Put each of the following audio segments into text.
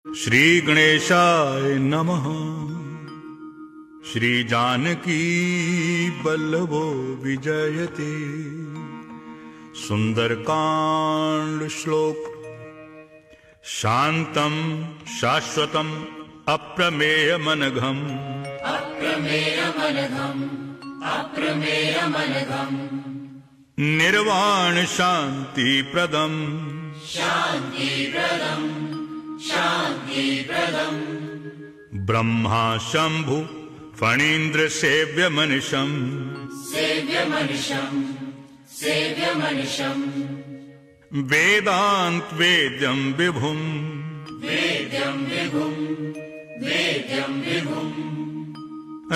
श्री गणेशाय नमः। श्री जानकी वल्लभो विजयते। सुंदरकांड श्लोक। शांतं शाश्वतं अप्रमेयमनघम् अप्रमेयमनघम् निर्वाण शांतिप्रदम् ब्रह्मा शंभु फणीन्द्र सेव्यमनिशम् वेदांत वेद्यं विभुम्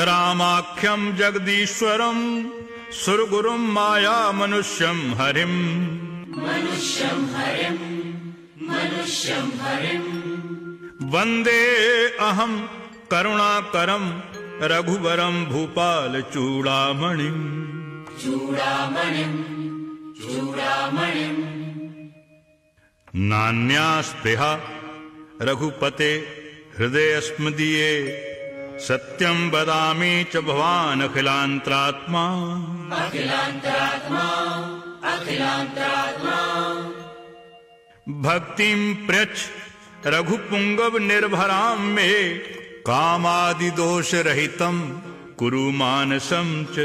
रामाख्यं जगदीश्वरं सुरगुरुं माया मनुष्यं हरिम् वंदे अहं करुणाकरं रघुवरं भूपाल चूड़ामणिम् नान्या स्पृहा रघुपते हृदयस्मदीये। सत्यं वदामि च भवान् अखिलान्तरात्मा भक्तिं प्रयच्छ रघुपुंगव निर्भरां मे। कामादिदोष रहितं कुरु मानसं च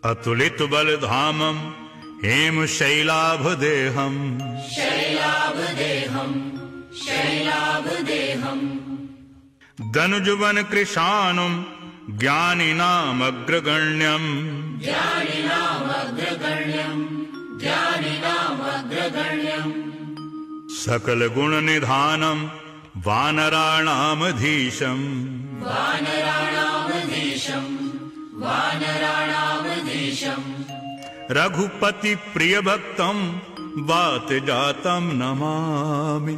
अतुलित बलधामं हेम शैलाभदेहम् दनुजुवन कृशानुं ज्ञानिनामग्रगण्यम् सकल गुण निधानं वानराणामधीशम् रघुपति प्रिय भक्तं वात जातं नमामि।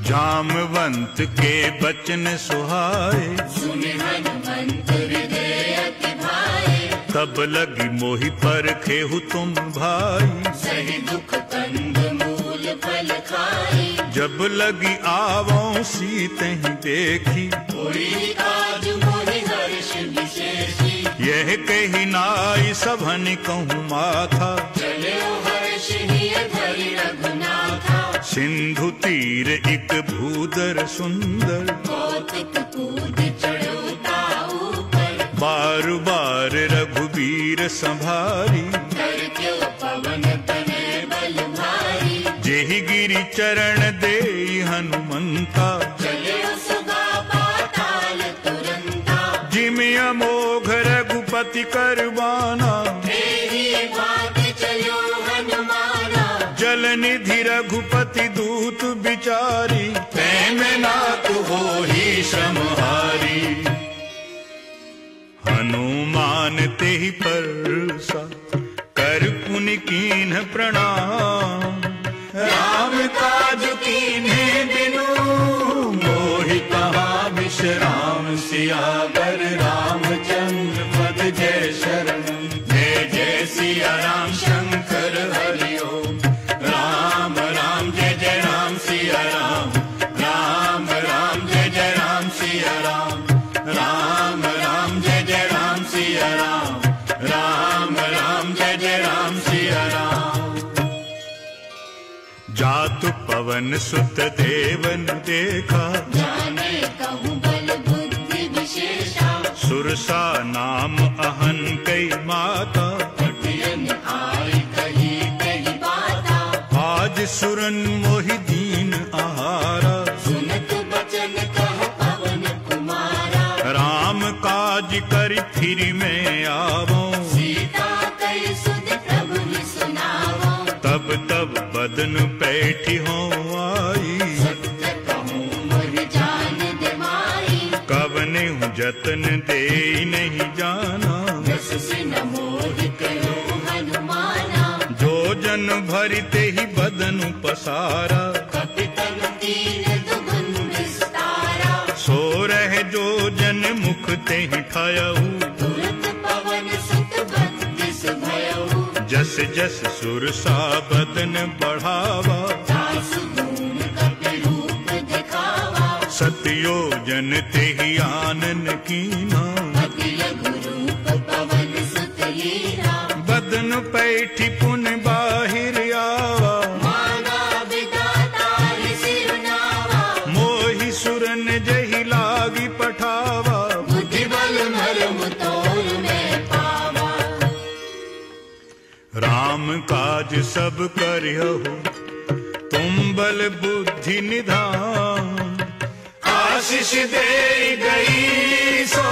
जामवंत के बचन सुहाए सुनि हनुमंत हृदय अति भाए। तब लगी मोहि पर खेहु तुम भाई। सही दुख कंद मूल फल खाई। जब लगी आवों सीतहि देखी। होई काज मोहि हर्ष विशेषी। यह कही नाई सभन कहूँ माथा। चले हर्ष हिय धरि रघुनाथा। सिंधु तीर एक भूदर सुंदर। कौतुक कूद चढ़ो ताऊ पर। बार बार रघुबीर संभारी। कर क्यों पवन तनय बल भारी। जेहि गिरि चरण देई हनुमंता। चले सुगा पाताल तुरंता। जिमि अमोघ रघुपति करवाना। तेरी बात चलो हनुमाना। जल निधि रघुपति दूत बिचारी। तैमें नातु होहि श्रमहारी। हनुमान तेहि परसा कर पुनि कीन्ह प्रणाम। राम काज कीन्हे बिनु मोहि कहाँ विश्राम। सियावर रामचंद्र पद जय शरण। जय जय सिया राम शंकर हरि ओम। राम राम जय जय राम सिया राम। राम राम जय जय राम सिया राम। राम राम जय जय राम सिया राम। राम राम जय जय राम सिया राम। जातु पवन सुत देवन देखा। जाने कहूँ बल बुद्धि विशेषा। सुरसा नाम अहन कई माता। पटियन आई कही कही बाता। आज सुरन मोहि दीन आहारा। सुनत बचन कह पवन कुमारा। राम काज करि फिरि मैं आवो। सीता कई सुध प्रभु नि सुनावो। तब तब बदन पैठी हो आई। सत्य कहूँ मोहि जान दे माई। कवने जतन दे नहीं जाना। दस सिन मोहि करो हनुमाना। जो जन भरिते ही बदनु पसारा। कपितन की नहीं ठायऊ, तुरत पवन सुत 32 भयऊ। जस जस सुरसा बदन बढ़ावा, दास गुण कपि रूप दिखावा। सतयोजन तेहि आनन कीना, अति लघु रूप पवन सुत लीला। बदन पैठी पुन बाहिर आवा, माना विधाता सिरुनावा। मोहि सुरन जहि लागी पठावा। बुद्धि बल मरम तोल में पावा। राम काज सब करिहु, तुम बल बुद्धि निधान। आशीष दे गई सो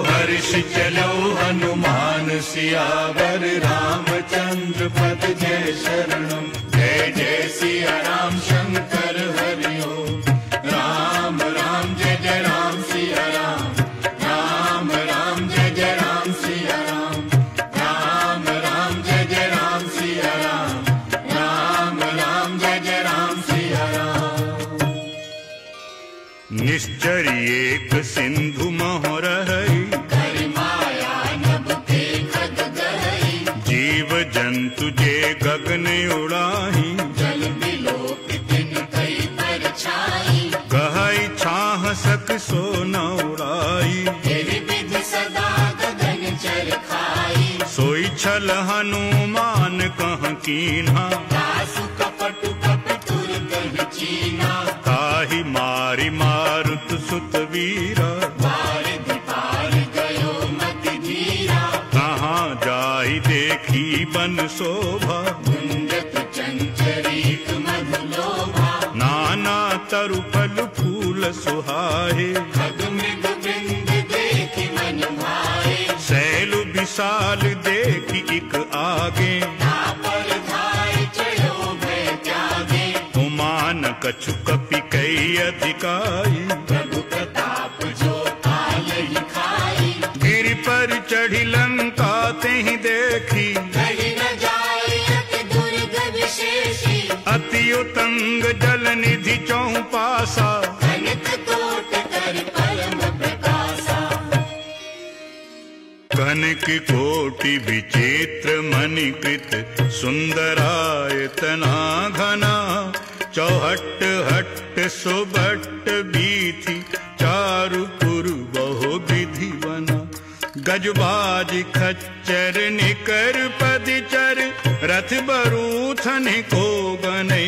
हर्ष चलो हनुमान सियावर। रामचंद्र पद जय शरणम, जय जय सिया राम शंकर हरि ओम। राम राम जय जय राम सिया राम, राम राम जय जय राम सिया राम, राम राम जय जय राम सिया राम, राम राम जय जय राम सिया राम। निश्चर एक सिंधु मोह रहई, कर माया नभ के खग गहई। जीव जंतु जे गगन उड़ाही। जल बिलोक तिन कई पर छाई। कहई छाह सक सो न उड़ाई, फिर विधि सदा गगन चर खाई। सोई छल हनुमान कह कीन्हा। दासु कपटु कपि तुरत चीना। ताहि मारि मारुत सुत वीरा, पार पार गयो मति धीरा। कहाँ जाहि देखी बन शोभा। गुंजत चंचरीक मधुलोभा। नाना तरु फल फूल सुहाए, खग मृग बिंद देखि मन भाए। शैल विशाल देखी इक आगे। पर धाय चढ़ो भय त्यागे। उमान कछु कपि कई अधिकाई। प्रभु प्रताप जो काल ही खाई। गिरि पर चढ़ी लंका तेहि देखी। कहीं न जाए अति दुर्ग विशेषी। अति उतंग जल निधि चौपासा। कनक कोट कर परम प्रकाशा। कनक कोटि विचित्र मणिकृत। सुंदरायतना घना। चौहट हट सुबट बीथि। चारु पुर बहु विधि बना। गजबाज खच्चर निकर पदिचर। रथ बरूथन को गने।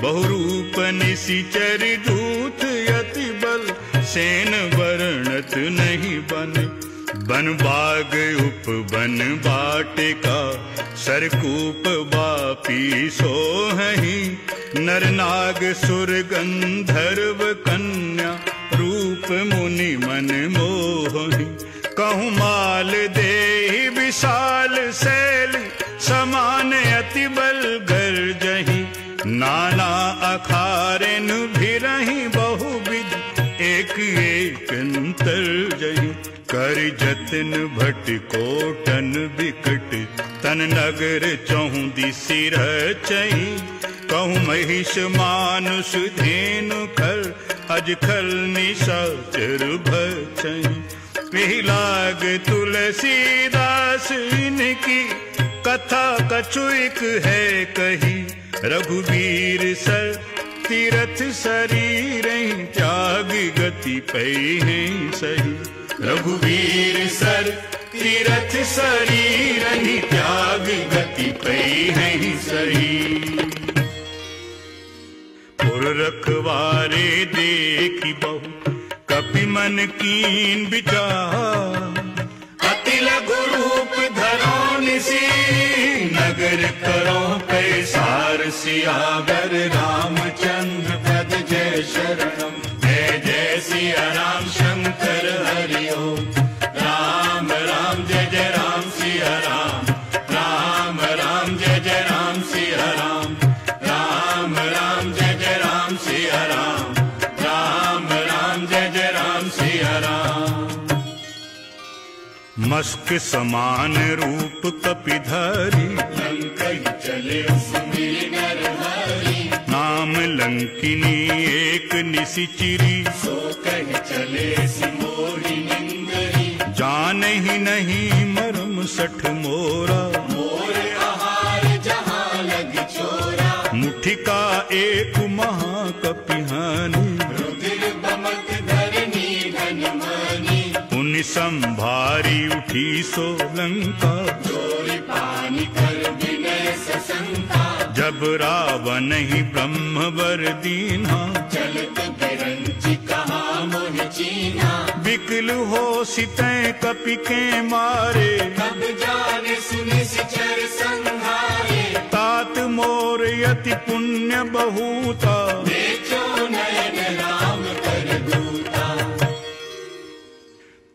बहुरूप निशिचर दूत यति बल। सेन वर्णत नहीं बने। बन बाग उपवन बाटिका। सरकूप बापी सोहहि। नर नाग सुर गंधर्व कन्या। रूप मुनि मन मोहि। कहूँ माल देहि विशाल शैल। समान अति बल गर्जहि। नाना अखारेन भिरहि बहुविध। एक एक अंतर जहि। कर जतन भट कोटन विकट। तन नगर चहु दिसि रचहि। कहूँ महिष मानुष धेनु खर। अज खल निशाचर भचहि। एहि लाग तुलसीदास इनकी। कथा कछु एक है कही। रघुवीर सर तीरथ शरीर। त्याग गति पई हैं सही। रघुवीर सर तीरथ शरीर। त्याग गति पई हैं सही। पुर रखवारे देखी बहु। कपि मन कीन विचार। अति लघु रूप धरो निसी। नगर करो पैसार। सियावर रामचंद्र पद जय शरणम। जय जय सिया राम शंकर हरि ओम। राम राम जय जय राम सिया राम, राम राम जय जय राम सिया राम, राम राम जय जय राम सिया राम, राम राम जय जय राम सिया राम। मस्क समान रूप कपिधारी, लंकई चले सुमिर नरहरि। नाम लंकिनी एक निशिचिरी, सो कहि चले सिमोहि निंदहि। जाने ही नहीं मरम सठ मोरा, मोर आहार जहाँ लग चोरा, मुट्ठी का एक महाकपिहानी, रुधिर बमक धरनी धन मानी, उन संभारी उठी सोलंका, चोरी पानी कर विनय सशंका, जब रावण ही ब्रह्मवर दीन्हा, चलत बिरंची कहा मोह चीन्हा, विकल हो सितै कपि के मारे, तब जाने सुनि सिचर संहारे, तात मोर यति पुण्य बहुता, देखो नयन राम कर दूता,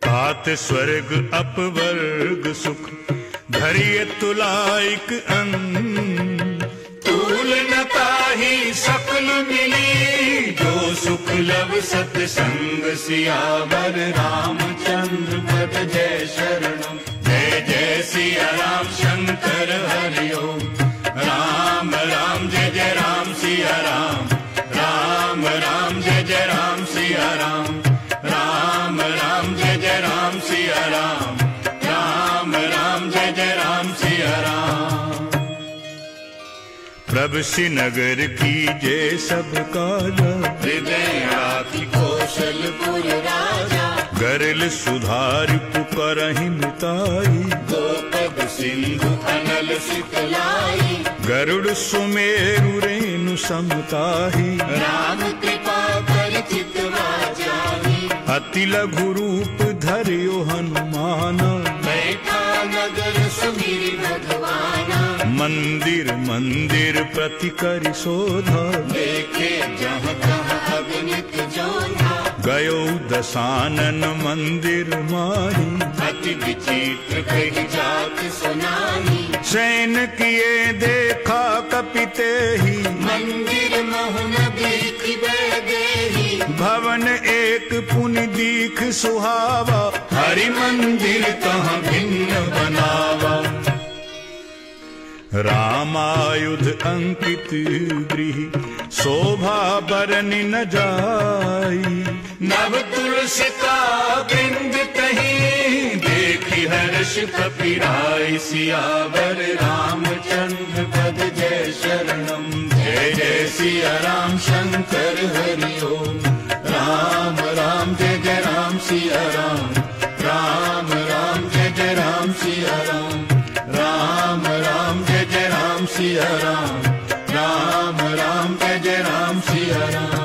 तात स्वर्ग अपवर्ग सुख, धरिय तुलाइक अन्न, तूल न ताहि सकल मिली, जो सुख लव सतसंग सियावर रामचंद्र पद जय शरणम, जय जय सिया राम शंकर हरि ओम, राम राम जय जय राम सिया राम, राम राम जय जय राम सिया राम, राम राम जय जय राम सिया राम, राम राम जय जय राम सिया राम। प्रभ श्रीनगर की जय सब काजा, हृदय राखी कौशलपुर राजा, गरल सुधार पुकारहि मिताई, गोपद सिंधु अनल सितलाई, गरुड़ सुमेरु रेणु समताहि, राम कृपा कर चितवा जाहि, अति लघु रूप धरियो हनुमाना, बैठा नगर सुमिरि भगवाना, मंदिर मंदिर प्रति करि शोधा, देखे जहाँ तहाँ अगणित जोधा, गयो दशानन मंदिर माही, अति विचित्र कही जात सुनाही, सैन किए देखा कपिते ही, मंदिर मोहन देखि देही, भवन एक पुनि दीख सुहावा, हरि मंदिर कहाँ भिन्न बनावा, रामायुध अंकित गृह शोभा बरनि न जाई, नव तुलसी का बिंद तही, देखी हर्ष कपिराई, सियावर रामचंद्र पद जय शरणम, जय जय सिया राम शंकर हरि ओम, राम राम जय जय राम सिया राम, राम राम जय जय राम सिया राम, राम राम जय जय राम सिया राम, राम राम जय जय राम सिया राम।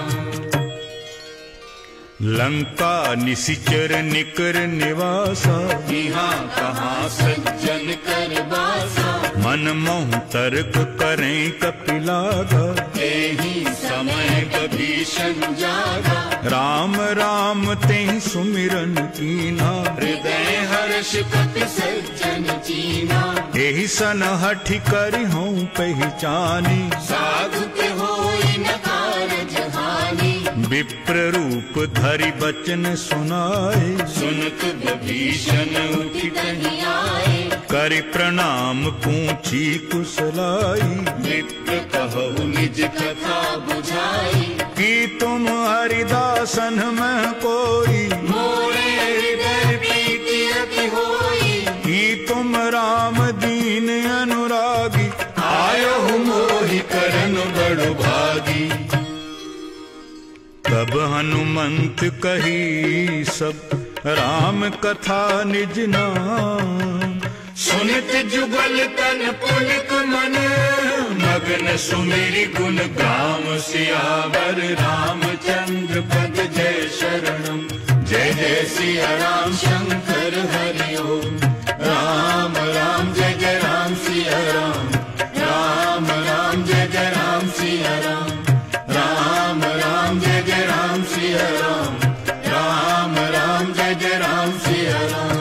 लंका निशिचर निकर निवासा, यहाँ कहाँ सज्जन कर बासा, मन मोह तर्क करें कपिलागा, तेहि समय विभीषण जागा, राम राम तेहि सुमिरन कीना, हृदय हर्ष कपि सज्जन चीना, एहि सन हठि करि हूँ पहचानी, साधु के होई न कारज हानि, विप्र रूप धरि बचन सुनाए, सुनत विभीषण उठि कहीं आए, करि प्रणाम पूछी कुशलाई, मित्र कहु निज कथा बुझाई, कि तुम हरिदासन में कोई, मोरे हृदय प्रीति अति होई, कि तुम राम दीन अनुरागी, आयो मोहि करन बड़ भागी, तब हनुमंत कही सब राम कथा निज नाम, सुनित जुगल तन पुलक मन, मगन सुमिरि गुण गाम, सियावर रामचंद्र पद जय शरणम, जय जय सिया राम शंकर हरि ओम, राम राम जय जय राम सिया राम, राम राम जय जय राम सिया राम, राम राम जय जय राम सिया राम, राम राम जय जय राम सिया राम।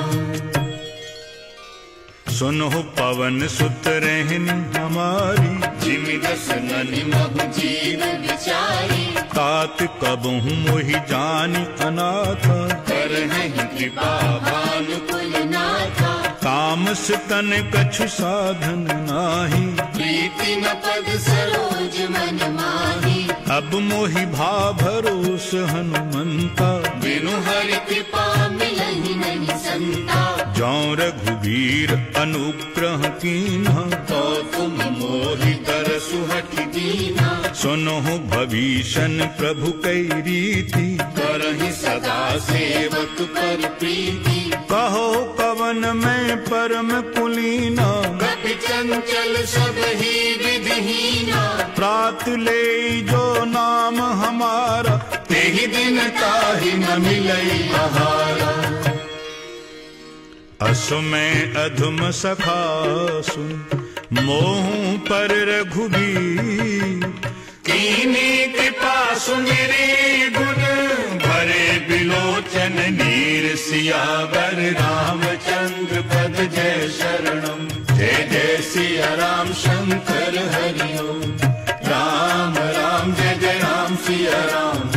सुनो पवन सुत रहन हमारी, जिमि दस ननि महु जीव विचारी, तात कबहु मोहि जानि अनाथा, करहिं कृपा भानुकुल नाथा, तामस तन कछु साधन नाही, प्रीति न पद सरोज मन माही, अब मोहि भाव भरोस हनुमंता, बिनु हरि कृपा मिलहि नहीं संता, रघुबीर अनुग्रह कीन्हा, तो तुम मोहि तरसु हठि दीना। सुनो भविष्य प्रभु कई रीति, करहि सदा सेवक पर प्रीति। कहो कवन में परम कुलीना, कपि चंचल सब ही विधिहीना। प्रात ले जो नाम हमारा, तेहि दिन ताहि न मिलई बहारा। असु में अधम सखा सुन, मोहू पर रघुबीर। कीनी कृपा सुमिरी गुण, भरे बिलोचन नीर। सियावर रामचंद्र पद जय शरणम। जय जय सिया राम शंकर हरि ओम। राम राम जय जय राम सिया राम।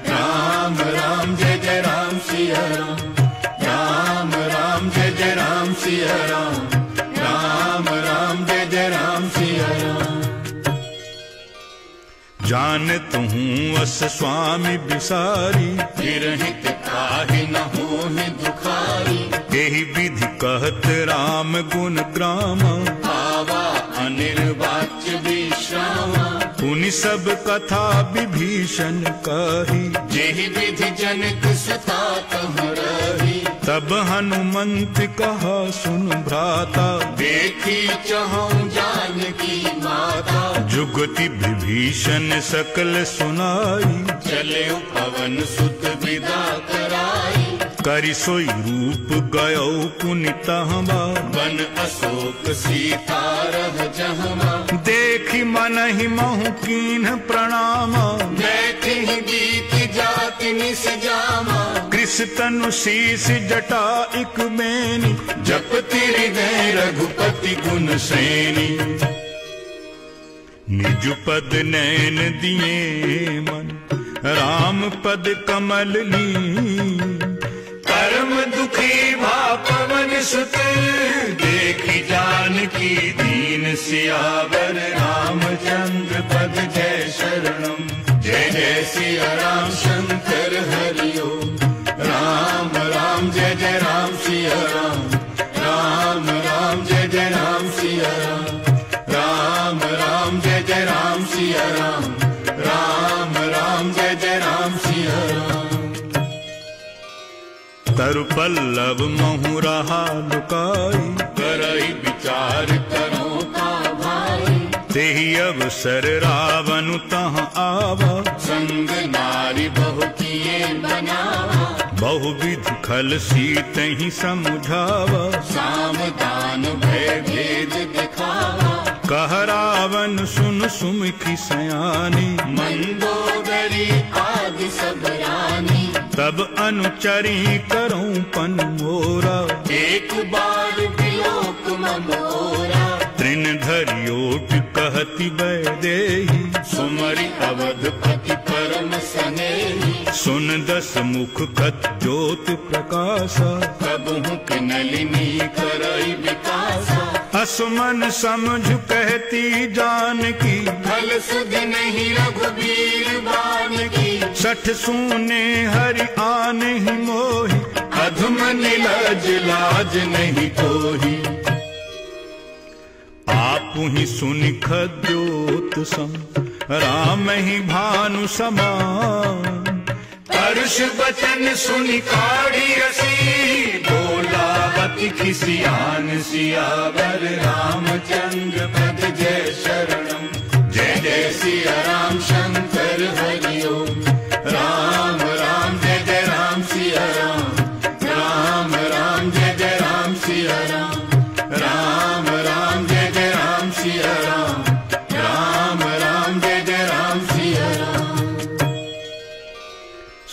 राम राम जय जय राम सिया राम। राम राम जय जय राम सिया राम। राम राम जय जय राम सिया राम। जानत हूँ अस स्वामी बिसारी, फिर हित काहि न होहि दुखारी। यही विधि कहत राम गुण ग्राम, पावा अनिर्वाच्य विश्रामा। पुनि सब कथा विभीषण कही, जेहि विधि जनक सुता तह रही। तब हनुमंत कहा सुन भ्राता, देखी चहु जानकी माता। जुगति विभीषण सकल सुनाई, चले पवन सुत विदा कराई। करि सोई रूप गयो पुनि तहवा, वन अशोक सीता रह जहमा। देखि मनहि महु कीन्ह प्रणामा। बैठे गीत जाति निस जामा। कृष तनु शीस जटा इक बेनी, जपति हृदय रघुपति गुण श्रेणी। निज पद नैन दिए मन, राम पद कमल ली। परम दुखी भा पवन सुत, देखी जानकी दीन। सियावर रामचंद्र पद जय शरणम। जय जय सिया राम शंकर हरि ओम। राम राम जय जय राम सिया राम। राम राम जय जय राम सिया राम। राम राम जय जय राम सिया राम। राम राम जय जय राम सिया राम। तरु पल्लव महु रहा लुकाई, करहि विचार करो का भाई। तेहि अवसर रावण तहाँ आवा, संग नारी बहु किए बनावा। बहुविध खल सीतहि समुझावा। साम दान भय भेद दिखावा। कह रावण सुन सुमुखी सयानी, मंदोदरी आदि सब रानी। तब अनुचरी करऊं पन मोरा, एक बार विलोक मोरा। तृण धरियोट कहति वैदेही, सुमरि अवधपति परम स्नेही। सुन दस मुख खत ज्योत प्रकाशा, कबहु नलिनी करई विकासा। असुमन समझ कहती जानकी, फल सुध नहीं रघुबीर बान की। सठ सूने हरि आन ही मोहि, अधम निलज लाज नहीं कोही। आपु ही सुनि खद्योत सम, राम ही भानु समान। परुष बचन सुनि काढ़ी रसी, बोला बति खिसियान। सियावर रामचंद्र पद जय शरणम। जय जय सिया राम शंकर हरि ओम। राम राम जय जय राम सिया राम। राम राम जय जय राम सिया राम। राम राम जय जय राम सिया राम। राम राम जय जय राम सिया राम।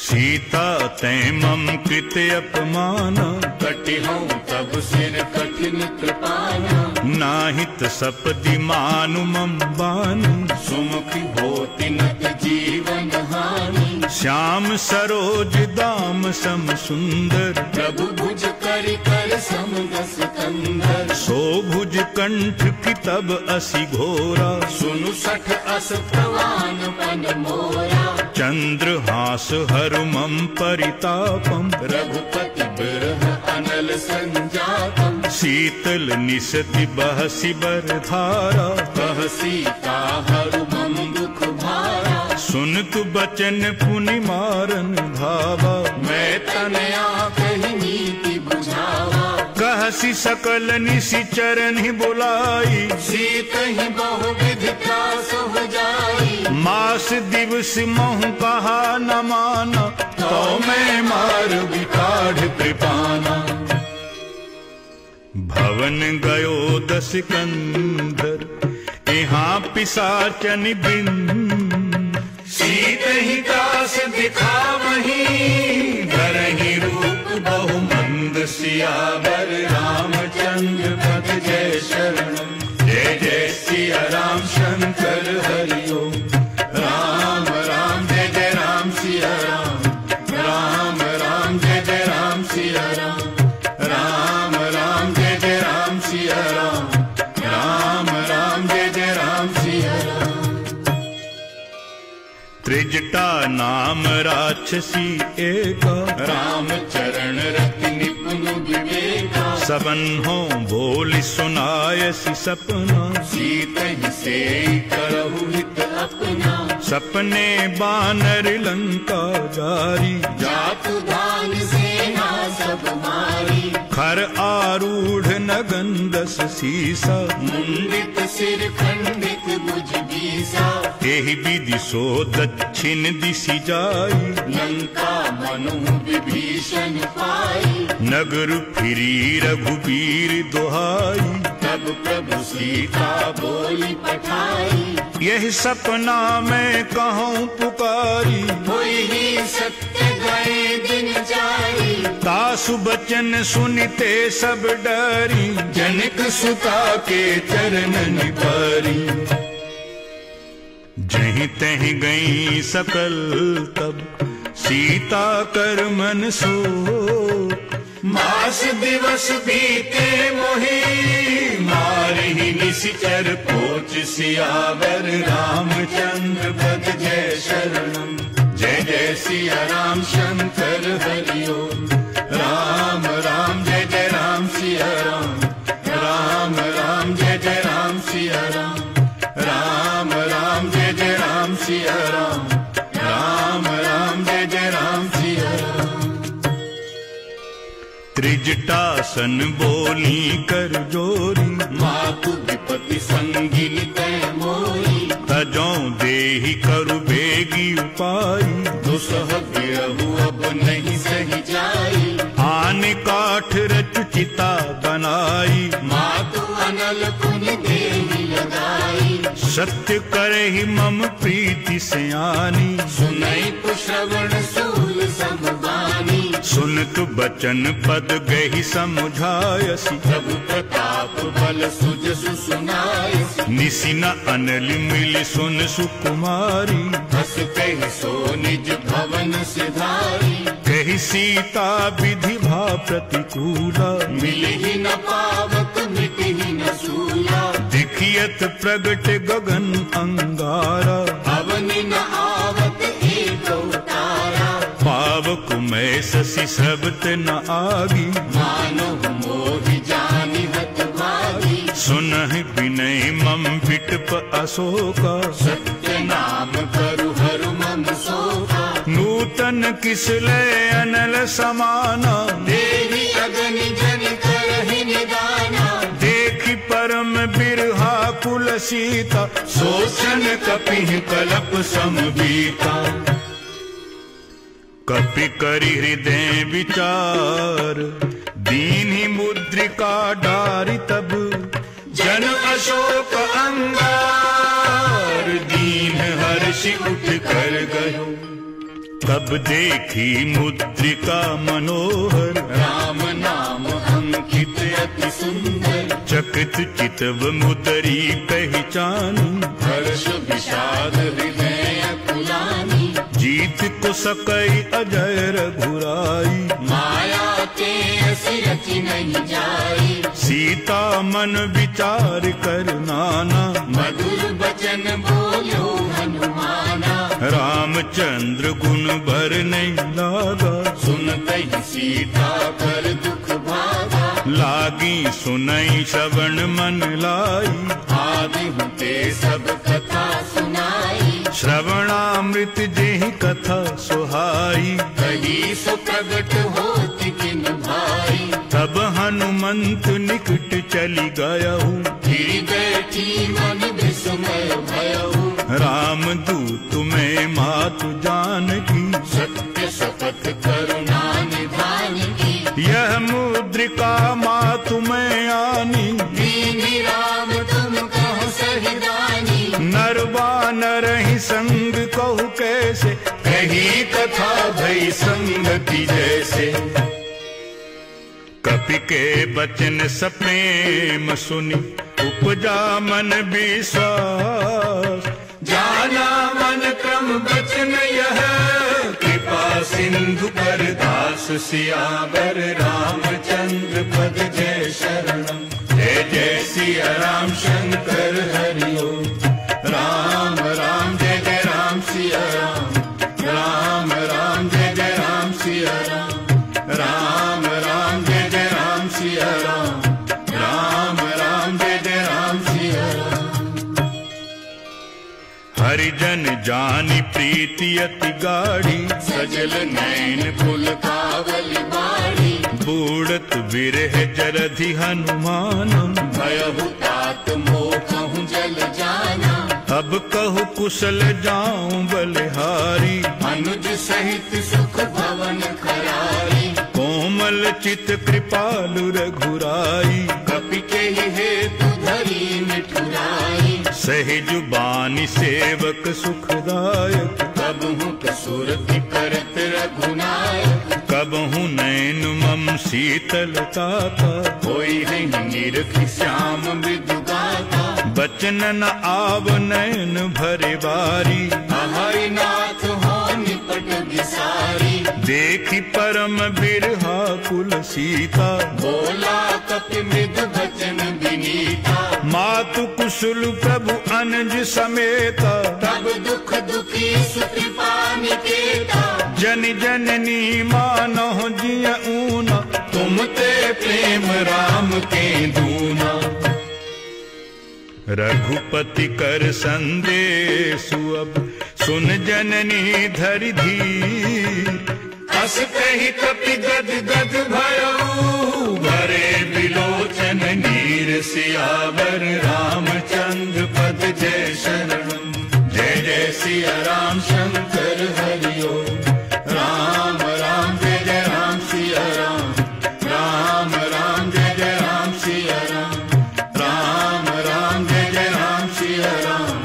सीता तै मम कृत अपमान, कटि हूँ तब सिर कठिन कृपाना। नाहित सपदि मानु मम बानी, सुमुखी होति नत जीवन हानि। श्याम सरोज दाम सम सुंदर, प्रभु भुज करि कर सम दस कंधर। सो भुज कंठ की तब असी घोरा, सुनु सठ अस प्रवान पन मोरा। चंद्रहास हरुमम परितापम, रघुपति बिरह अनल संजातम। शीतल निसति बहसी बरधारा, कह सीता हरु मम दुख भारा। सुन तु बचन पुनि मारन धावा, मैं तनया कही नीति बुझावा। कहसी सकल निशिचर ही बुलाई, सीत ही बहुविध त्रास हो जाई। मास दिवस महु कहा न माना, तो मैं मार विकाढ़ कृपाना। भवन गयो 10 कंधर, यहाँ पिशाचन बिन। सीत ही दास दिखावही, धरहि रूप बहु मंद। सियावर रामचंद्र पद जय शरणम। जय जय सिया राम शंकर हरि ओम। राम राम जय जय राम सिया राम। राम राम जय जय राम सिया राम। राम राम जय जय राम सिया राम। राम राम जय जय राम सिया राम। त्रिजटा नाम राक्षसी एका, राम चरण रति निपुण विवेका। सबन हो बोली सुनायसी सपना, सीत ही से करहु हित अपना। सपने बानर लंका जारी, जातु धान सेना सब मारी। खर आरूढ़ नगन 10 सीसा, मुंडित सिर खंडित भुज बीसा। एहि विधि सो दक्षिण दिशि जाई, लंका मनु विभीषण पाई। नगर फिरी रघुबीर दुहाई। तब प्रभु सीता बोली पठाई। यही सपना मैं कहूँ पुकारी, हुई ही सत्य गए दिन जारी। तासु बचन सुनते सब डरी, जनक सुता के चरणन पारी। जहीं तहीं गई सकल तब, सीता कर मन सो। मास दिवस बीते मोहि, मारहि निशिचर पोच। सियावर रामचंद्र पद जय शरणम। जय जय सिया राम शंकर हरि ओम। राम राम जय जय राम सिया राम। राम राम जय जय राम सिया राम। राम राम जय जय राम सिया राम। राम राम जय जय राम सिया राम। त्रिजटासन बोली कर जोरी, मातु विपति संगिन तय मोरी। तजों देहि करु बेगी उपाई, दुसह गिरहु अब नहीं सही जाई। आन काठ रचु चिता बनाई, मातु अनल पुनि देहि लगाई। सत्य करहि मम प्रीति सयानी। सुनई तु श्रवण सूल समबानी। सुन तु बचन पद गहि समुझायसी, प्रभु प्रताप बल सुजसु सुनायसी। निसि न अनल मिल सुन सुकुमारी। हस कहि सो निज भवन सिधारी। कहि सीता विधि भा प्रतिकूला, मिलहि न पावक मिटहि न सूला। दिखियत प्रगट गगन अंगारा, अवनि न आवत एको तारा। पावक मैं शशि सबत न आगी। मानव मोहि जानि हत भागी। सुनहि विनय मम विटप अशोका, सत्य नाम करु हरु मम शोका। नूतन किसलय अनल समाना, देहि अगनि जनि करहि निदाना। देखि परम बिरहा कुल सीता, सोचन कपिहि कलप समबीता। कपि करि हृदय विचार, दीन्हि मुद्रिका डारि तब। जन अशोक अंगार, दीन हर्षि उठ कर गयो। तब देखी मुद्रिका मनोहर, राम नाम अंकित अति सुंदर। चकित चितव मुदरी पहचानी, हर्ष विषाद हृदय अकुलानी। जीत को सकई अजय रघुराई, माया ते असि रचि नहीं जाई। सीता मन विचार कर नाना, मधुर बचन बोलो हनुमाना। रामचंद्र गुण भर नहीं लागा, सुनते ही सीता कर दुख भागा। लागी सुनई श्रवण मन लाई, आदि ते सब कथा सुनाई। श्रवणामृत जेहि कथा सुहाई, कही सो प्रगट होति किन भाई। तब हनुमंत निकट चली गयहु, गिरि बैठी मन विस्मय भयहु। राम दूत में मातु जानकी, सत्य शपथ करुणा निधान की। यह मुद्रिका मातु में आनी, दीनि राम तुम कहो सही दानी। नर बानर ही संग कहु कैसे, कही कथा भई संगति जैसे। कपि के बचन सप्रेम सुनी, उपजा मन विश्वास। जाना मन क्रम बचन यह, कृपा सिंधु पर दास। सियावर रामचंद्र पद जय शरणम। जय जय सिया राम शंकर हरि ओम। राम राम जय जय राम सिया राम। राम राम जय जय राम सिया राम। राम राम जय जय राम सिया राम। राम राम जय जय राम सिया राम। हरिजन जानी प्रीति अति गाढ़ी, सजल नैन पुल कावल बाड़ी। बूढ़त विरह जरधि हनुमान, भयहु तात मोह कहूँ जल जाना। अब कहु कुशल जाऊं बलिहारी। अनुज सहित सुख भवन खरारी। कोमल चित कृपालु रघुराई, कपि के हेतु धरी मिठुराई। सहज बानी सेवक सुखदायक, कबहु कसुरति करत रघुनायक। कबहु नैन मम शीतलता का, कोई है निरखि श्याम मृदु गाथा। बचन न आव नैन भरे बारी। हरि नाथ हो निपट विसारी। देखी परम बिरहा कुल सीता, बोला कपि मृदु बचन विनीता। मातु कुशल प्रभु अनुज समेता। तब दुख दुखी सुकृपा निकेता। जन जननी मानहु जिय ऊना, तुम ते प्रेम राम के दूना। रघुपति कर संदेशु अब, सुन जननी धरि धीर। अस कही कपि गद गद भयऊ। भरे बिलोचन नीर। सियावर रामचंद्र पद जय शरणम। जय जय सिया राम शंकर हरि ओम। राम राम जय जय राम सिया राम। राम राम जय जय राम सिया राम। राम राम जय जय राम सिया राम।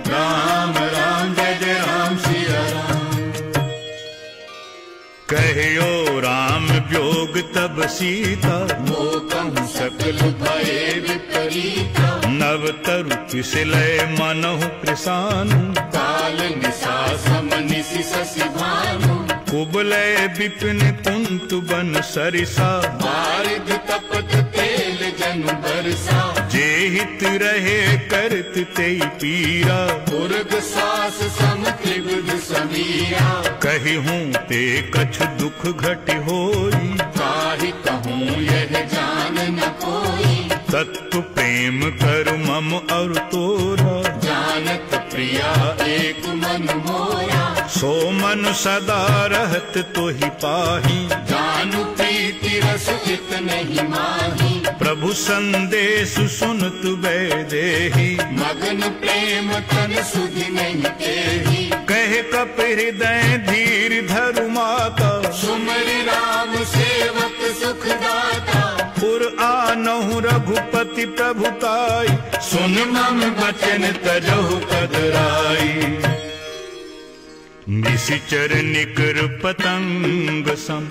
राम राम जय जय राम सिया राम। कहियो राम व्योग तब सीता, मोह कहूँ सकल भये विपरीता। नव तरु किसलय मनहु कृसानु। काल निशा सम निशि शशि भानु। कुबलय विपिन कुंतु बन सरिसा। बारिद तपत तेल जनु बरसा। जे हित रहे करत तेई पीरा। उर्ग सास सम त्रिविध समीरा। कही हूँ ते कछ दुख घट होई। काहि कहूँ यह जान न कोई। तत्व प्रेम करु मम और तोरा। जानत प्रिया एक मन मोरा। सो मन सदा रहत तोहि पाही। जानु प्रीति रस चित नहीं माही। प्रभु संदेश सुनत वैदेही। मगन प्रेम तन सुधि नहीं तेही। कहे कप हृदय धीर धरु माता। सुमरि राम सेवक सुखदाता। पुर आनहु रघुपति प्रभुताई। सुन मम बचन तजहु कदराई। निशिचर निकर पतंग सम,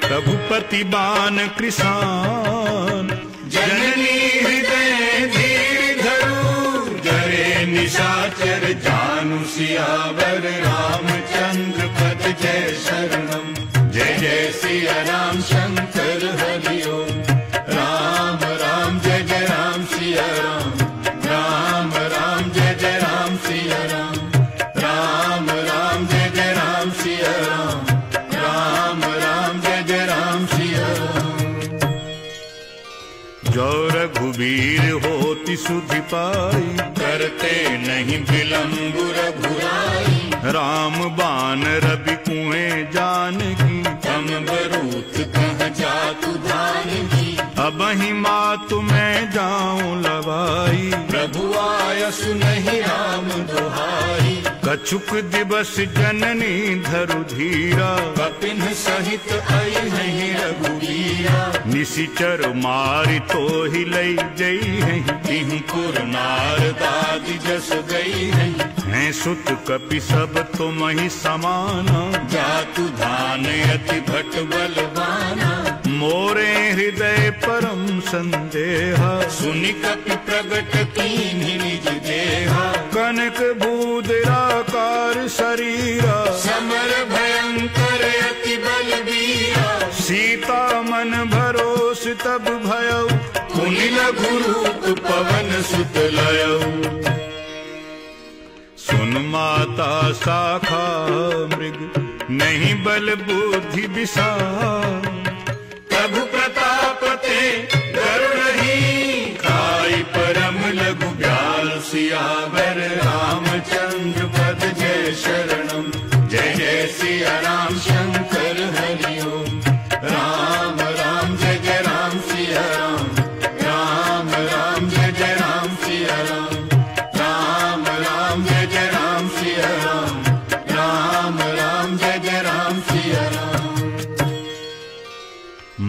रघुपति बान कृसान। जननी हृदय धीर धरु। जरे निशाचर जानु। सियावर रामचंद्र पद जय शरणम। जय जय सिया राम शंकर हरि ओम। राम राम जय जय राम सिया राम। राम राम जय जय राम सिया राम। राम राम जय जय राम सिया राम। राम राम जय जय राम सिया राम। रघुबीर होति सुधि पाई, करते नहीं विलम्ब रघुराई। राम बान रवि कुएं जानकी, तम बरूत कह जातु धानकी। अबहि मातु मैं जाऊं लवाई, प्रभु आयसु नहीं राम दुहाई। कछुक दिवस जननी धरु धीरा, कपिन सहित आई नहीं रघुवीरा। निशिचर मारि तो ही लई जई है, तिहु पुर नारदादि जस गई है। हैं सुत कपि सब तुम ही समाना, जातु धान अति भट बलवाना। मोरे हृदय परम संदेहा, सुनि कपि प्रगट कीन्हि निज देहा। कनक बूदराकार शरीरा, समर भयंकर अति बलबीरा। सीता मन भरोस तब भयउ, मुनि लघु रूप पवन सुत लयऊ। सुन माता शाखा मृग, नहीं बल बुद्धि विसार। प्रभु प्रताप ते गरुड़हि, खाई परम लघु ब्याल। सियावर रामचंद्र पद जय शरणम। जय जय सिया राम शंकर हरि ओम। राम राम जय जय राम सिया राम। राम राम जय जय राम सिया राम। राम राम जय जय राम सिया राम। राम राम जय जय राम सिया राम।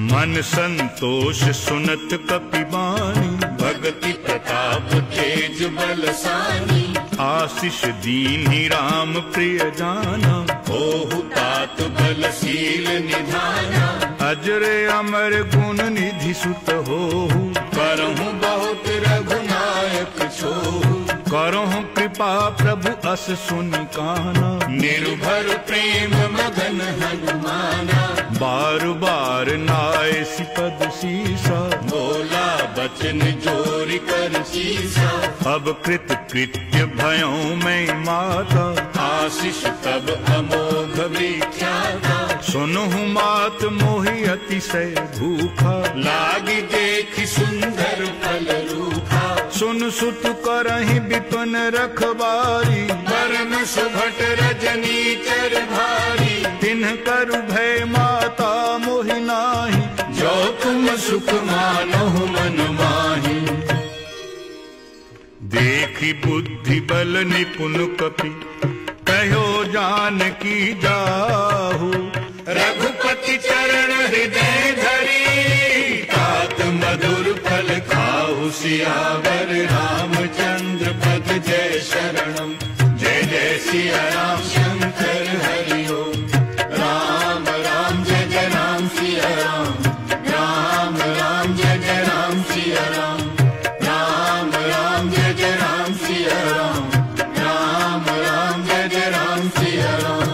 मन संतोष सुनत कपि बानी, भगति प्रताप तेज बलसानी। आशीष दीन्हि राम प्रिय जाना, ओहु तात बलशील निधाना। अजरे अमर गुण निधि सुत होहु, करहु बहुत रघुनायक छोहु। करहु कृपा प्रभु अस सुनि काना। निर्भर प्रेम मगन हनुमाना। बार बार नाय सिपद सीसा, बोला बचन जोरि कर सीसा। अब कृत कृत्य भयों में माता, आशीष तब अमोघ विख्याता। सुनहु मात मोहि अतिशय भूखा, लागी देखि सुंदर फल रूखा। सुन सुत करहि विपिन रखबारी, परम सुभट रजनी चर भारी। तिन्ह करु भय माता मोहि नाही, जो तुम सुख मानहु मन माही। देखी बुद्धि बल निपुण कपि, कहो जानकी जाहु। रघुपति चरण हृदय धरी, तात मधुर फल खाहु। सियावर रामचंद्र पद जय शरणम। जय जय सिया राम शंकर हरि ओम। राम राम जय जय राम सिया राम। राम राम जय जय राम सिया राम। राम राम जय जय राम सिया राम। राम राम जय जय राम सिया राम।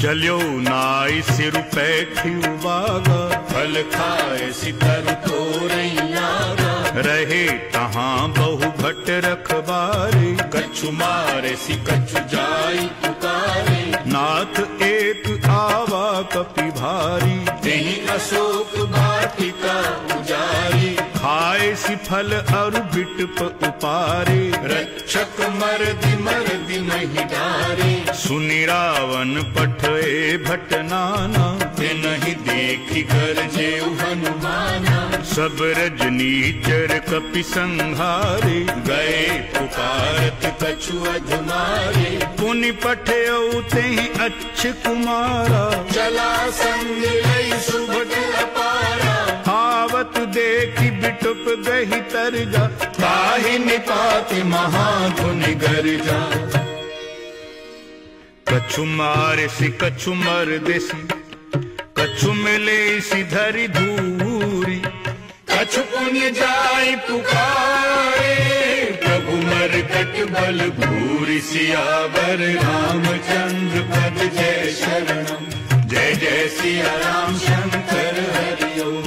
चलियो नाई सिर पैठियु बागा, फल खाए सितर तोरई लागा। रहे तहाँ बहु भट रखबारे, कछु मारे सि कछु जाई पुकारे। नाथ एक आवा कपि भारी, तेहि अशोक वाटिका उजारी। खाए सि फल अरु बिटप उपारे, रक्षक मरदि मरदि महि डारे। सुनि रावण पठए भट नाना, तिनहि देखि गरजेउ हनुमाना। सब रजनीचर कपि संहारे, गए पुकारत कछु अधमारे। पुनि पठयउ तेहि अच्छ कुमारा, चला संग लई सुभट अपारा। आवत देखि बिटुप गहि तरजा, ताहि निपाति महाधुनि गर्जा। कछु मारे सि कछु मर देसी, कछु मिले सि धरि धूरी। कछु पुण्य जाय पुकारे, प्रभु मरकट बल भूरि। सियावर रामचंद्र पद जय शरणम। जय जय सिया राम शंकर हरि ओम।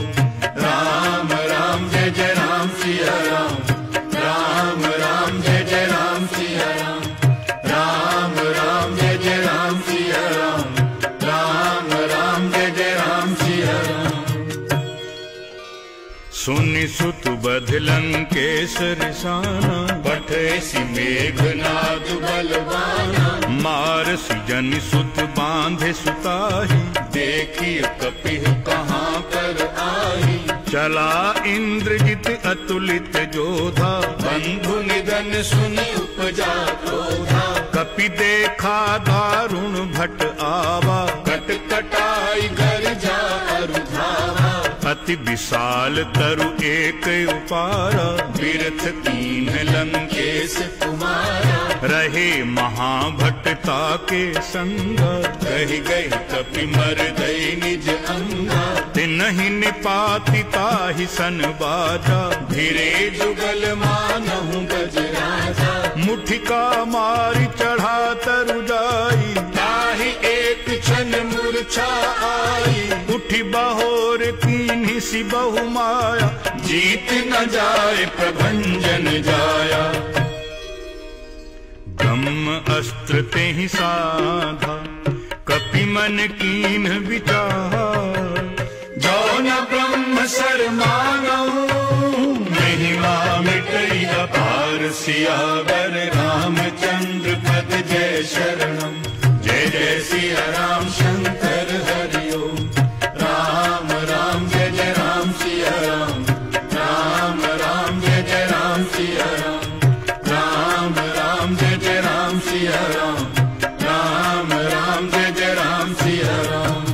राम राम जय जय राम सिया राम। राम राम जय जय राम सिया राम। राम राम जय जय राम सिया राम। राम राम जय जय राम सिया राम। सुनि सुत बध लंकेश रिसाना, पठेसी मेघनाद बलवाना, मारसी जनि सुत बांधे सुताही, देखिए कपिह कहाँ कर आई, चला इंद्रजित अतुलित जोधा, बंधु निधन सुनि उपजा क्रोधा, कपि देखा दारुण भट आवा, कट कटाई घर जा अरु धावा, अति विशाल तरु एक उपारा, बिरथ कीन लंकेश कुमारा, रहे महाभटता के संग, कही गई कपि मर दई निज अंगा, तिनहि निपाति ताहि सन बाजा, धीरे जुगल मानहु गजराजा, मुठिका मारी चढ़ा तरु जाई, ताहि एक क्षण मूर्छा आई, उठी बहोर कीन्ही सी बहु माया, जीत न जाए प्रभंजन जाया, ब्रह्म अस्त्र तेहि साधा, कपि मन कीन्ह विचार, जो न ब्रह्म सर मानऊ, महिमा मिटई अपार, सियावर रामचंद्र पद जय शरणम, जय जय सिया राम शंकर हरि ओम, राम राम जय जय राम सिया राम, राम राम जय जय राम सिया राम, राम राम जय जय राम सिया राम, राम राम जय जय राम सिया राम,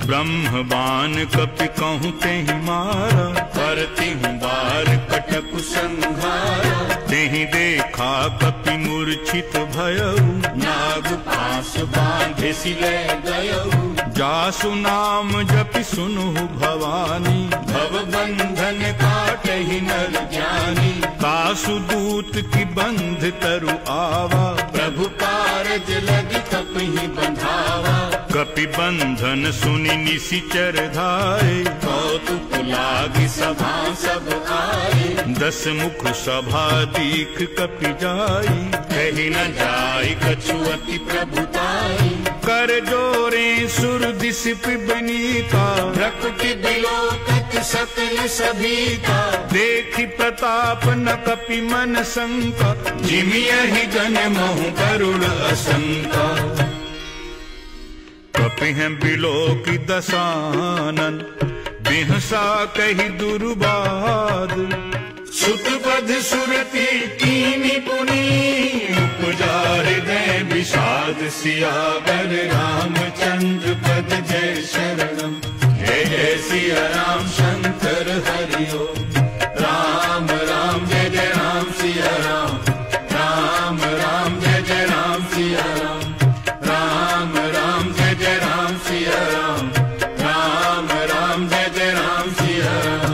ब्रह्म बाण कपि कहूँ तेहि मारा, करती हूँ बार कटक संहारा, तेहि देखा कपि मूर्छित भयउ, नाग पास बांधे सिले गयऊ, जासु नाम जपि सुनुहु भवानी, भव बंधन काटहि नर ज्ञानी, कासु दूत की बंध तरु आवा, प्रभु कारज लगी कपहि बंधावा, कपि बंधन सुनि निशिचर धाये, कौतुक लागी सभा सब आए, 10 मुख सभा दीख कपि जाई, कही न जाय कछु अति प्रभुताई, कर जोरे सुर दिस पिबनीता, प्रकृति बिलोकत सकल सभीता, देखि प्रताप न कपि मन शंका, जिमियहि जन महु करुण असंका, कपिह बिलोकि दसानन, बिहसा कहि दुर्बाद, सुत बध सुरति कीनी पुनी, उपजार हृदय विषाद, सियावर रामचंद्र पद जय शरणम, जय जय सिया राम शंकर हरि ओम, राम राम जय जय राम सिया राम, राम राम जय जय राम सिया राम, राम राम जय जय राम सिया राम, राम राम जय जय राम सिया राम,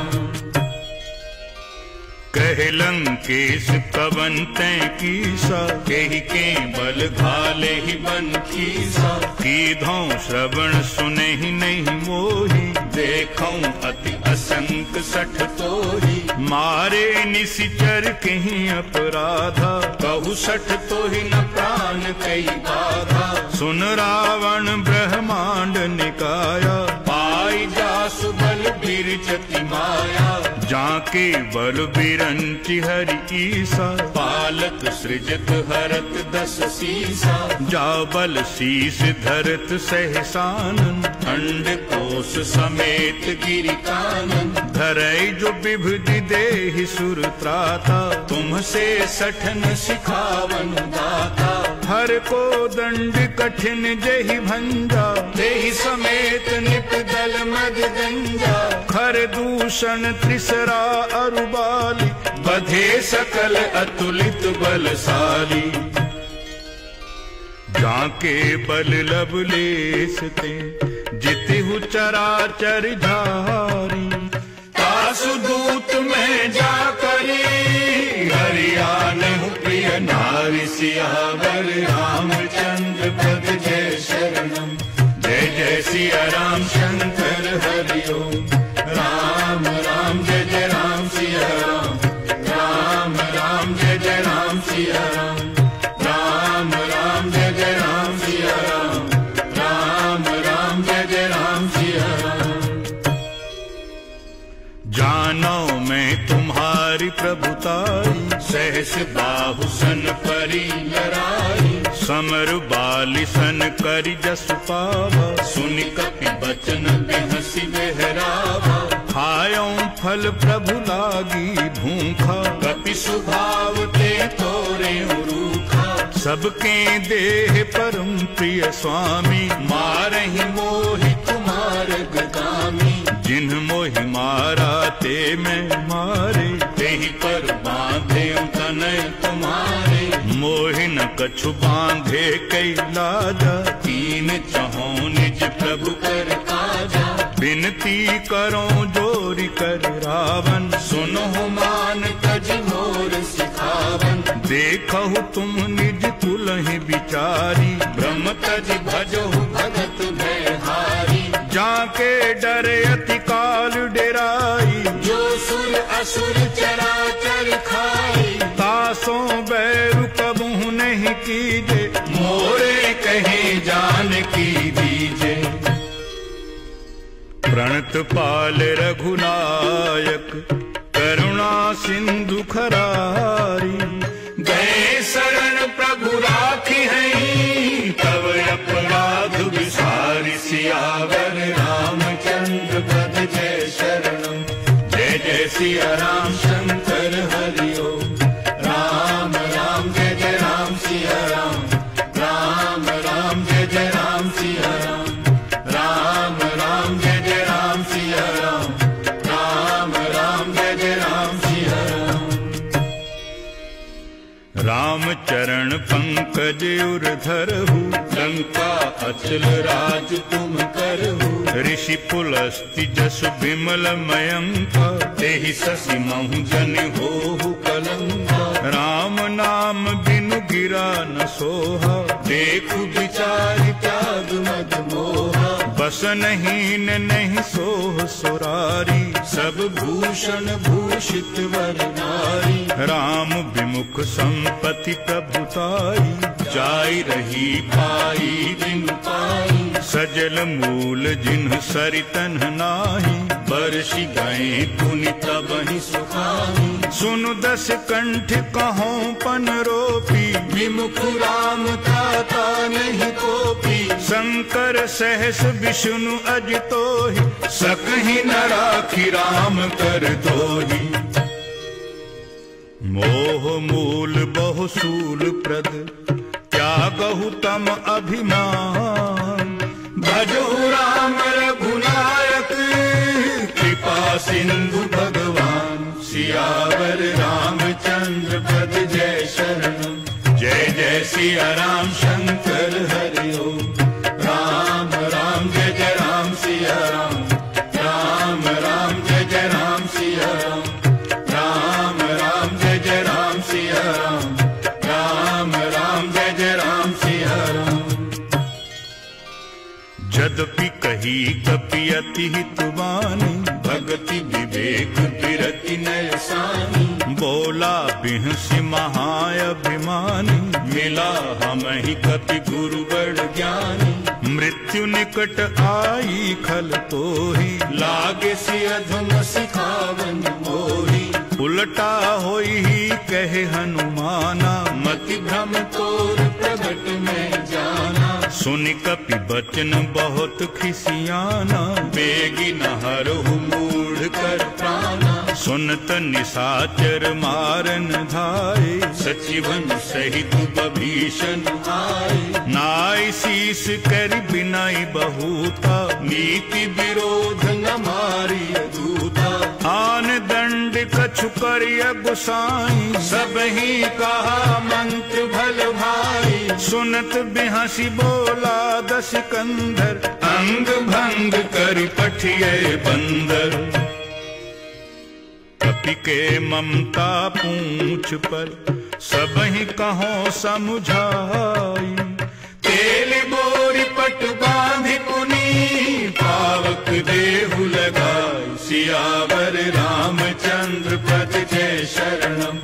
कहे लंकेश पवन तै कीसा, केहि के बल घाले ही बन कीसा, कीधौं श्रवण सुनहि नहीं मोहि, देखऊं अति असंक सठ तोही, मारे निशिचर कहीं अपराधा, कहु सठ तोहि न प्राण कई बाधा, सुन रावण ब्रह्मांड निकाया, पाई जासु बल बिरचति माया, जाके बल बिरंचि हरि ईसा, पालक सृजत हरत 10 सीसा, जा बल शीस धरत सहसानन, खंड कोश समेत गिरि कानन, धरई जो विभुति देहि सुर त्राता, तुमसे सठन सिखावन दाता, हर को दंड कठिन जहि भंजा, देहि समेत निप दल मद गंजा, खर दूषण त्रिसरा अरुबाली, बधे सकल अतुलित बलशाली, जाके बल लवलेसते, जितिहु चराचर झारी, तासु दूत में जा करी, हरियाण प्रिय नारी, सियावर रामचंद्र पद जय शरणम, जय जय सिया राम शंकर हरि ओम, राम राम जय जय राम सिया राम, राम राम जय जय राम सिया राम, राम राम जय जय राम सिया राम, राम राम जय जय राम सिया राम, मुस्काई, सहस बाहु सन परी लराई, समर बाली सन करि जसु पावा, सुनि कपि बचन बिहसि बहरावा, खायों फल प्रभु लागी भूखा, कपि स्वभाव ते तोरे रूखा, सबके देह परम प्रिय स्वामी, मारहि मोहि कुमार गदामी, जिन्ह मोहि मारा ते मैं मारे, तेहि पर बांधे तनय तुम्हारे, मोहि न कछु बांधे कई लाजा, तीन चहों निज प्रभु कर काजा, बिनती करो जोरी कर रावण, सुनहु मान तज मोर सिखावन, देखहु तुम निज कुलहि विचारी, ब्रह्म तज भजहु भगत भयहारी, जाके डरे अति काल डेराई, जो सुर असुर चराचर खाई, तासों बैरु कबहु नहीं कीजे, मोरे कहे जान की दीजे, प्रणत पाल रघुनायक करुणा सिंधु खरारी, गए शरण प्रभु राखी है, तब अपराध विसारी, सियावर रामचंद्र पद जय शरणम, जय जय सिया राम शंकर हरि ओम, राम राम जय जय राम सिया राम, राम राम जय जय राम सिया राम, राम राम जय जय राम सिया राम, राम राम जय जय राम सिया राम, राम चरण पंकज उर धरहु, लंका अचल राज तुम करहु, ऋषि पुलस्ति जसु विमल मयंका, तेहि ससि महु जन होहु कलंका, राम नाम बिनु गिरा न सोहा, देखु विचारि त्याग मद मोहा, बस नहीं नहीं सोह सुरारी, सब भूषण भूषित वर नारी, राम विमुख संपत्ति प्रभुताई, जाई रही पाई दिन पाई, सजल मूल जिन्ह सरितन नाही, बरसि गए पुनि तबहि सुखाई, सुनु दस कंठ कहों पन रोपी, विमुख राम ताता नहीं कोपी, शंकर सहस विष्णु अजितोहि, सकहि न राखि राम कर दोहि, मोह मूल बहु सूल प्रद त्यागहु तम अभिमान, भजो राम रघुनायक कृपा सिंधु भगवान, सियावर रामचंद्र पद जय शरणम, जय जय सिया राम शंकर हरि ओम, राम राम जय जय राम सिया राम, राम राम जय जय राम सिया राम, राम राम जय जय राम सिया राम, राम राम जय जय राम सिया राम, यद्यपि कही कपि अति हितवानी, भगति विवेक विरति नय सानी, बोला बिहसि महाअभिमानी, मिला हमहि कपि गुरु बड़ ज्ञानी, मृत्यु निकट आई खल तोहि, लागे सि अधम सिखावन मोहि, उलटा होई ही कहे हनुमाना, मति भ्रम तोर प्रगट में जाना, सुनि कपि बचन बहुत खिसियाना, बेगी न हरहु मूढ़ कर प्राणा, सुनत निशाचर मारन धाये, सचिवन सहित बभीषण आए, नाई शीस करि बिनाई बहुता, नीति विरोध न मारिय दूता, आन दंड कछु करिय गुसाई, सब ही कहा मंत्र भल भाई, सुनत बिहसी बोला दस कंधर, अंग भंग कर पठिए बंदर, कपि के ममता पूंछ पर सबहि कहो समुझाई, तेल बोरी पट बांधि पुनी, पावक देहु लगाई, सियावर रामचंद्र पद जय शरणम,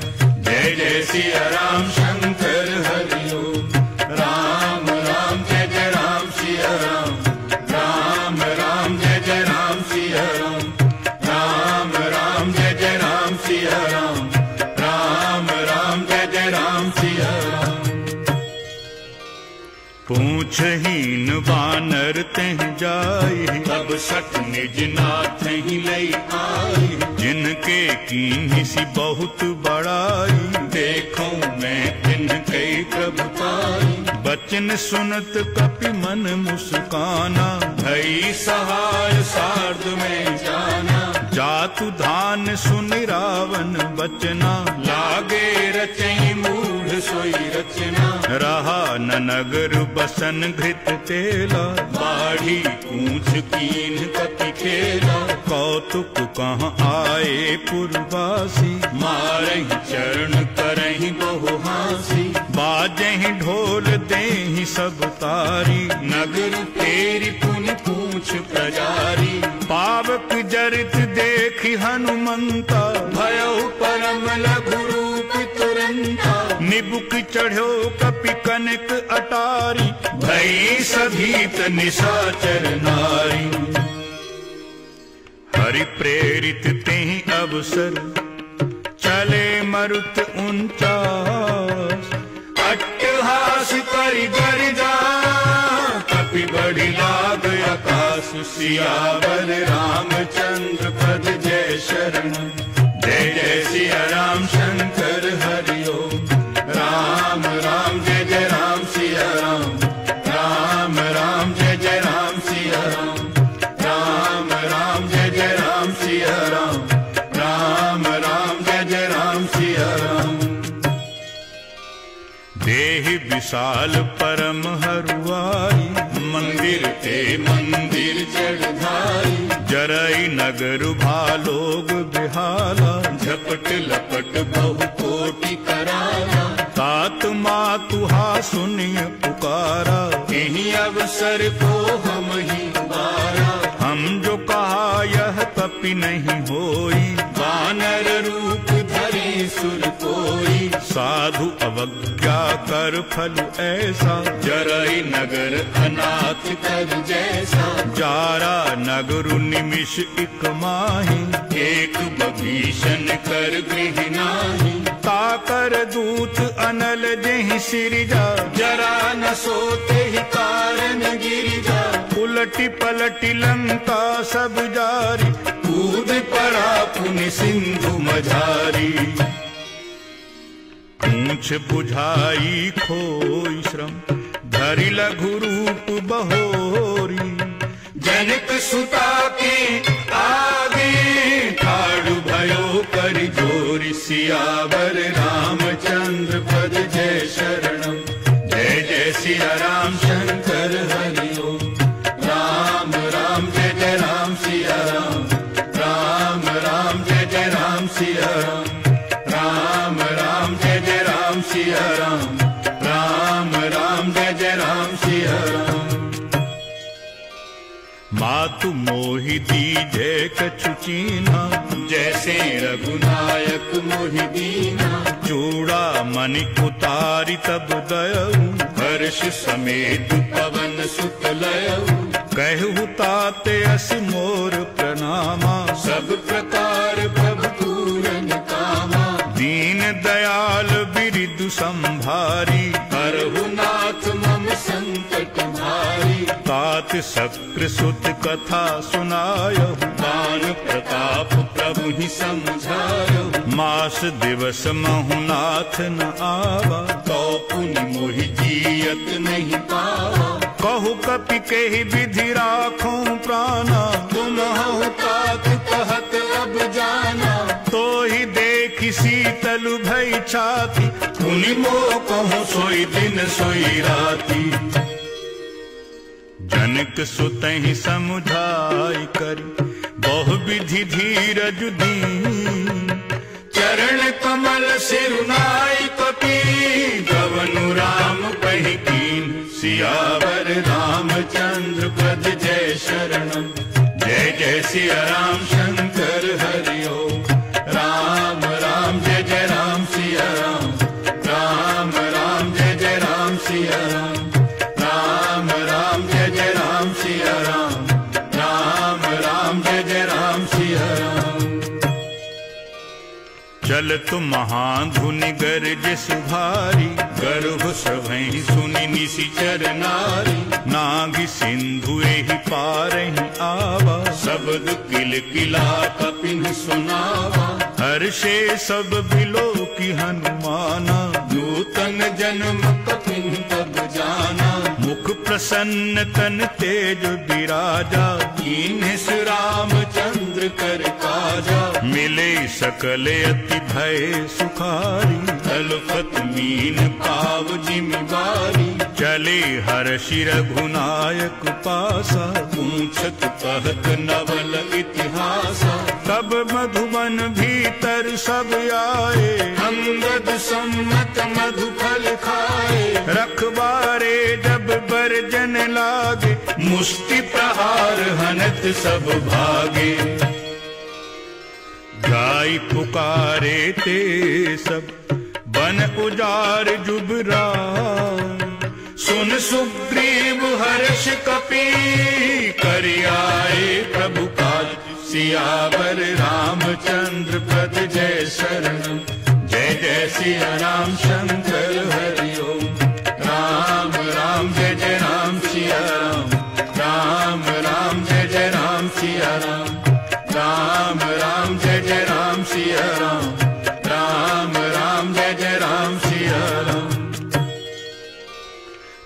जय जय सिया राम शंकर हरि ओम, राम राम जय जय राम सिया राम, राम राम जय जय राम सिया राम, राम राम जय जय राम सिया राम, राम पूछहीन वानर तेह जाई, तब सठ निज नाथ ही लई आई। जिनके कीन्ही सी बहुत बड़ाई, देखो मैं तिनके प्रभु पाई। बचन सुनत कपि मन मुस्काना, भई सहाय सार्ध में जाना। जातु धान सुन रावण बचना, लागे रचई मूढ़ सोई रचना। रहा न नगर बसन घृत तेला, बाढ़ी पूछ कीन कपि खेला। कौतुक कहाँ आए पुरवासी, मारहि चरण करहि बहु हासी। बाजहि ढोल देहि सब तारी, नगर फेरी पुनि पूछ प्रजारी। पावक जरित देखि हनुमंता, भयउ परम लघु रूप तुरंता। निबुक चढ़ो कपि कनक अटारी, भई सभीत निशाचर नारी। हरि प्रेरित तेहि अवसर, चले मरुत 49। अट्टहास करि गर्जा, कपि बढ़ि लाग आकाश। सियावर रामचंद्र पद जय शरण। जय जय सिया राम शंकर हरि ओम। राम राम जय जय राम सिया राम। राम राम जय जय राम सिया राम। राम राम जय जय राम सिया राम। राम राम जय जय राम सिया राम। देहि विशाल परम हरुआई, मंदिर ते मंदिर चढ़ाई। जरई नगर भालोग बिहाला, झपट लपट बहु कोटि करारा। तात मातुहा सुनिय पुकारा, यही अवसर को हम ही उबारा। हम जो कहा यह कपि नहीं होई, वानर रूप धरे सुर कोई। साधु अवज्ञा कर फल ऐसा, जरई नगर अनाथ कर जैसा। जारा नगरु निमिष इक माही, एक बभीषण कर गृह नाही। ताकर दूत अनल जेहि सिरजा, जरा न सोते ही कारण गिरिजा। उलटी पलटी लंका सब जारी, कूद पड़ा पुनि सिंधु मझारी। पूछ बुझाई खोई श्रम, धरि लघु रूप बहोरी। जनक सुता के आगे, ठाड़ भयो कर जोरी। सियावर रामचंद्र पद जय शरणम। जय जय सिया राम शंकर हरि ओम। राम राम जय जय राम सिया राम। राम राम जय जय राम सिया राम। राम राम जय जय राम सिया राम। राम राम जय जय राम सिया राम। मातु मोहि दीजे कछु चीन्हा, जैसे रघुनायक मोहि दीना। चूड़ा मणि उतारी तब दयऊ, हर्ष समेत पवन सुत लयऊ। कहु ताते अस मोर प्रणामा, सब प्रकार प्रभु पूरन कामा। दीन दयाल बिरिदु संभारी, हरहु नाथ मम संकट भारी। तात शक्र सुत कथा सुनायहु, दान प्रताप प्रभु ही समझायहु। मास दिवस महु नाथ न आवा, तो पुनि मोहि जियत नहीं पावा। कहु कपि केहि विधि राखूं प्राणा, तुम हऊ तात कहत अब जाना। तो ही देखि शीतल भई छाती, पुनि मोह कहूँ सोई दिन सोई राती। जनक सुतहि समुझाई करि, बहु विधि धीरज दीन। चरण कमल सिरुनाई कपि, गवनु राम पहि कीन। सियावर रामचंद्र पद जय शरणम। जय जय सिया राम शंकर हरि ओम। राम राम जय जय राम सिया राम। राम राम जय जय राम सिया राम। राम राम जय जय राम सिया राम। राम राम जय जय राम सिया राम। चलत महाधुनि गरज सुभारी, गर्भ सभहि सुनि निशिचर नारी। नागि सिंधु एहि पारहि आवा, शब्द किलकिला कपिन सुनावा। हर्षे सब बिलोकि हनुमाना, नूतन जन्म कपिन तब जाना। मुख प्रसन्न तन तेज विराजा, कीन्ह रामचंद्र कर काजा। मिले सकल अति भय सुखारी, तलफत मीन पाव जिमिवारी। चले हर्षि रघुनायक पासा, पूछत कहत नवल इतिहासा। तब मधुबन भीतर सब आए, अंगद सम्मत मधुफल खाए। रखबारे जब बरजन लागे, मुष्टि प्रहार हनत सब भागे। गाय पुकारे ते सब, बन उजार जुबरार। सुन सुग्रीव हर्ष कपि, कर आए प्रभु काज। सियावर रामचंद्र पद जय शरणम, जय जय सिया राम शंकर हरि ओम। राम राम जय जय राम सिया राम, राम राम जय जय राम सिया राम। राम राम जय जय राम सिया राम, राम राम जय जय राम सिया राम।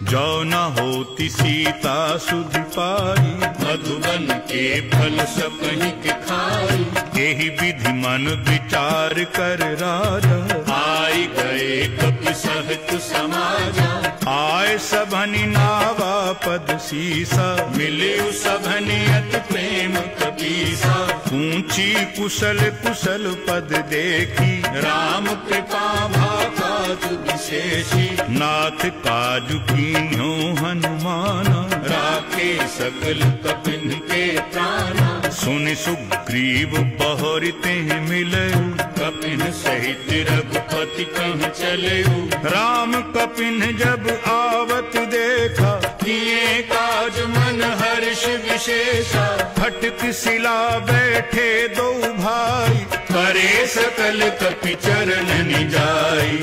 जो न होती सीता सुध पाई, मधुबन के फल सपहि के खाई। यही विधि मन विचार कर राजा, आई गए कपि सहज समाजा। आए सबनि नावा पद सीसा, मिले सबनि अति प्रेम कपीसा। पूछी कुशल कुशल पद देखी, राम कृपा भाकाज विशेषी। नाथ काज कीन्हो हनुमाना, राखे सकल कपिन के प्राणा। सुनि सुग्रीव बहुरिते मिलऊ, कपिन सहित रघुपति कहीं चलेऊ। राम कपिन जब आवत देखा, किए काज मन हर्ष विशेषा। फटक सिला बैठे दो भाई, करे सकल कपि चरण निजाई।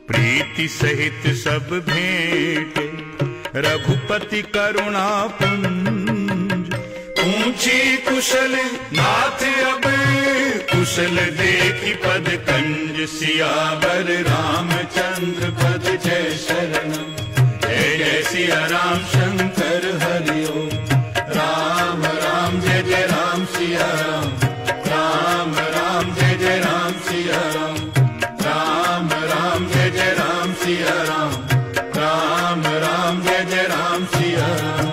प्रीति सहित सब भेंटे, रघुपति करुणा पुंज। पूछी कुशल नाथ अब, कुशल देखी पद कंज। सियावर रामचंद्र पद जय शरणम, जय जय सिया राम शंकर हरि ओम। राम राम जय जय राम सिया राम, राम राम जय जय राम सिया राम। राम राम जय जय राम सिया राम, राम राम जय जय राम सिया राम।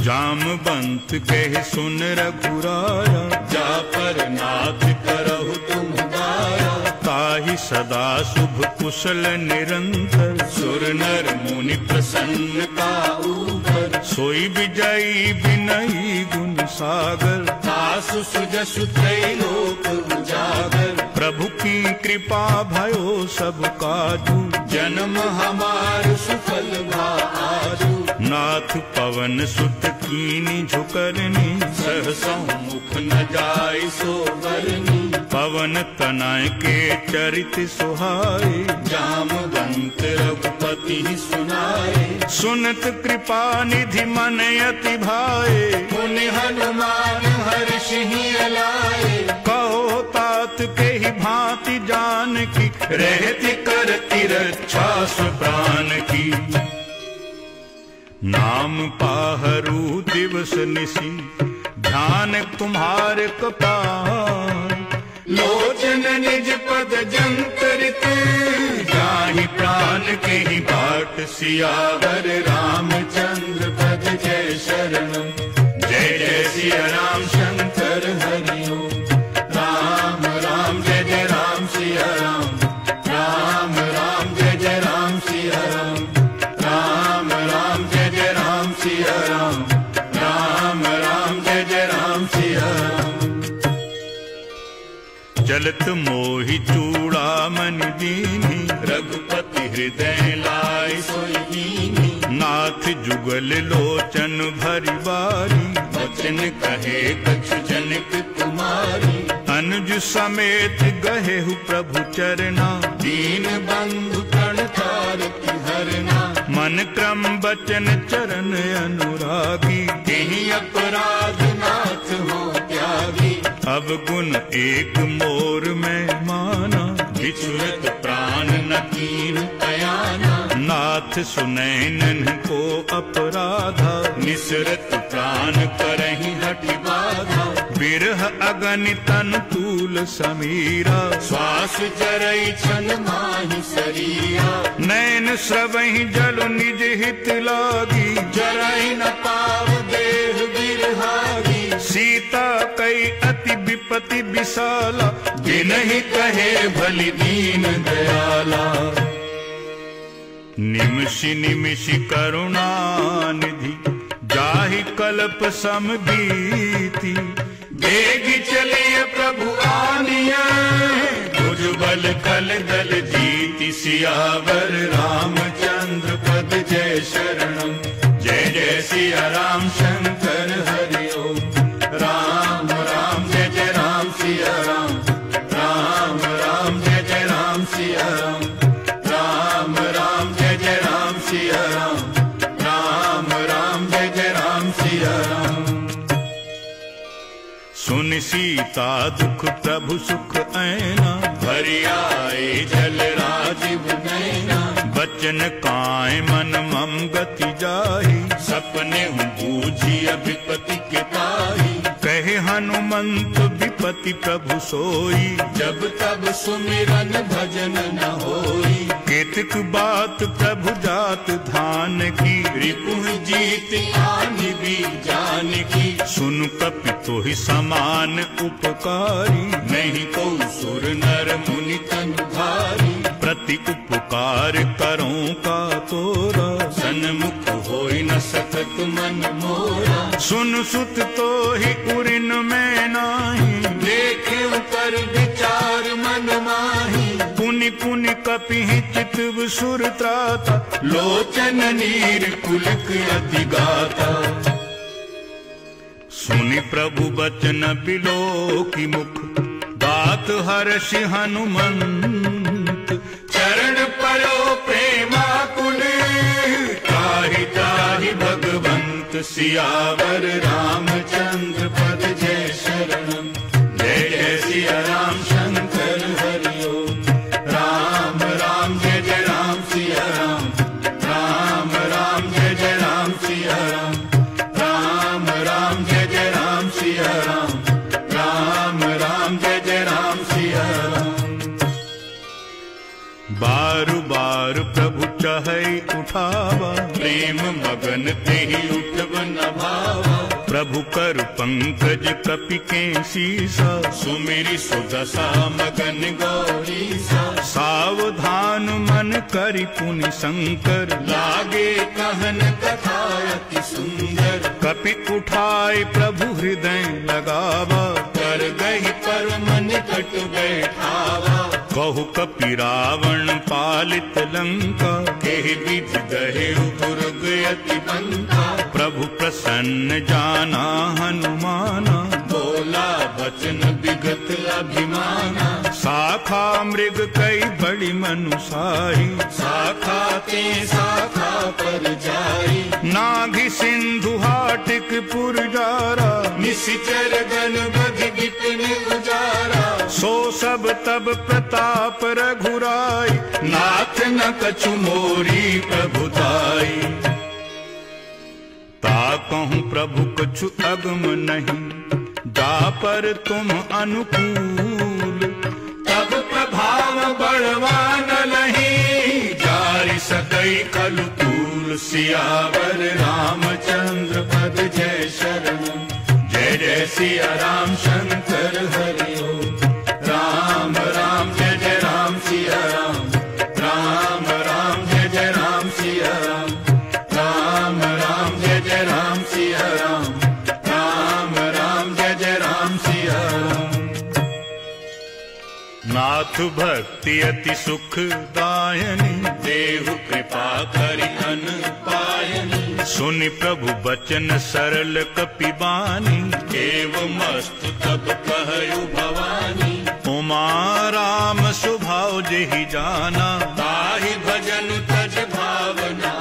जामवंत कह सुन रघुराया, जा पर नाथ करहु तुम दाया। ताहि सदा शुभ कुशल निरंतर, सुर नर मुनि प्रसन्न का ऊपर। सोई विजयी विनयी गुण सागर, आसु सुजसु त्रैलोक उजागर। प्रभु की कृपा भयो सब काजू, जन्म हमार सुफल भा आजू। नाथ पवन सुत कीनी झुकरनी, सहसौ मुख न जाय सो बरनी। पवन तनय के चरित सुहाए, जामवंत रघुपति सुनाए। सुनत कृपा निधि मन अति भाए, मुनि हनुमान हर्षि अलाए। कहो तात के ही भांति जान की, रहति करती रक्षा स्वप्राण की। नाम पाहरू दिवस निसी, ध्यान तुम्हारे कपार। लोचन निज पद जंतरित, जाहि प्राण के ही बाट। सियावर रामचंद्र पद जय शरणम, जय जय सिया राम शंकर हरि ओम। राम राम जय जय राम सिया राम, राम राम जय जय राम सिया राम। राम राम जय जय राम सिया राम, राम राम जय जय राम सिया राम। चलत मोहि चूड़ामणि दीन्ही, रघुपति हृदय लाय सोई दीन्ही। नाथ जुगल लोचन भरि बारी, बचन कहे कछु जनक कुमारी। अनुज समेत गहेहु प्रभु चरना, दीन बंधु प्रणतारति हरना। मन क्रम बचन चरण अनुरागी, तिहि अपराध नाथ हो त्यागी। अब गुण एक मोर में माना, बिछुरत प्राण न कीन तयाना। नाथ सुनैनन को अपराधा, निसरत प्राण करहि हठि बाधा। बिरह अगनितन तूल समीरा, श्वास जरई छन माहि शरीरा। नैन स्रवहि जल निज हित लागी, जरई न पाव देह बिरहागी। सीता कई अति विपति विशाला, बिनहि कहे भलि दीन दयाला। निमिषि निमिषि करुणा निधि, जाहि कल्प सम बीती। बेगी चलिए प्रभु आनिया, भुजबल कल दल जीति। सियावर रामचंद्र पद जय शरणम। जय जय सिया राम शंकर हरि ओम। राम राम जय जय राम सिया राम। राम राम जय जय राम सिया राम। राम राम जय जय राम सिया राम। राम राम जय जय राम सिया राम। सुन सीता दुख प्रभु सुख ऐना, भरि आए जल राजीव नैना। बचन काय मन मम गति जाहि, सपने हूँ बूझी अभिपति के ताही। कहे हनुमंत विपति प्रभु सोई, जब तब सुमिरन भजन न होई। केतक बात प्रभु जात धान की, रिपुह जीत आनि भी जान की। सुन कपि तोहि समान उपकारी, नहीं को सुर नर मुनि तन भारी। प्रति उपकार करों का तोरा, सन्मुख होई न सकत मन मोरा। सुन सुत तो ही उरिन में नाही, देखे कर विचार मन माही। पुनि पुनि कपि चितव सुर त्राता, लोचन नीर कुलक अति गाता। सुनि प्रभु बचन बिलोकि मुख, बात हर्षि हनुमंत। चरण परो प्रेमाकुल, ताहि ताहि भगवंत। सियावर रामचंद्र पद जय शरणम। जय जय सिया राम शंकर हरि ओम। राम राम जय जय राम सिया राम। राम राम जय जय राम सिया राम। राम राम जय जय राम सिया राम। राम राम जय जय राम सिया राम। बारु बार प्रभु चहै उठावा, प्रेम मगन तेहि उठब न भावा। प्रभु कर पंकज कपि के सीसा, सुमिरि सुदशा मगन गौरीसा। सावधान मन करि पुनि शंकर, लागे कहन कथा अति सुंदर। कपि उठाए प्रभु हृदय लगावा, कर गहि परम निकट बैठावा। कहु कपि रावण पालित लंका, एहि विधि दहेउ दुर्ग अति बंका। प्रभु प्रसन्न जाना हनुमाना, बोला वचन विगत अभिमाना। शाखा मृग कई बड़ी मनुसारी, शाखा ते शाखा पर जाई। नाघि सिंधु हाटिक पुरजारा, निशिचर गण बधि विपिन उजारा। सो सब तब प्रताप रघुराई, नाथ न कछु मोरी प्रभुताई। ता कहूँ प्रभु कछु अगम नहीं, जा पर तुम अनुकूल। तब प्रभाव बड़वान लही, जारि सकई कलु तूल। सियावर रामचंद्र पद जय शरणम। जय जय सिया राम शंकर हरि ओम। राम राम जय जय राम सिया राम। राम राम जय जय राम सिया राम। राम राम जय जय राम सिया राम। राम राम जय जय राम सिया राम। नाथ भक्ति अति सुख दायनी, देहु कृपा करि अन पायनी। सुनि प्रभु बचन सरल कपि बानी, एवं मस्तु तब कहु भवानी। उमा राम स्वभाव जेहि जाना, ताहि भजन तज भावना।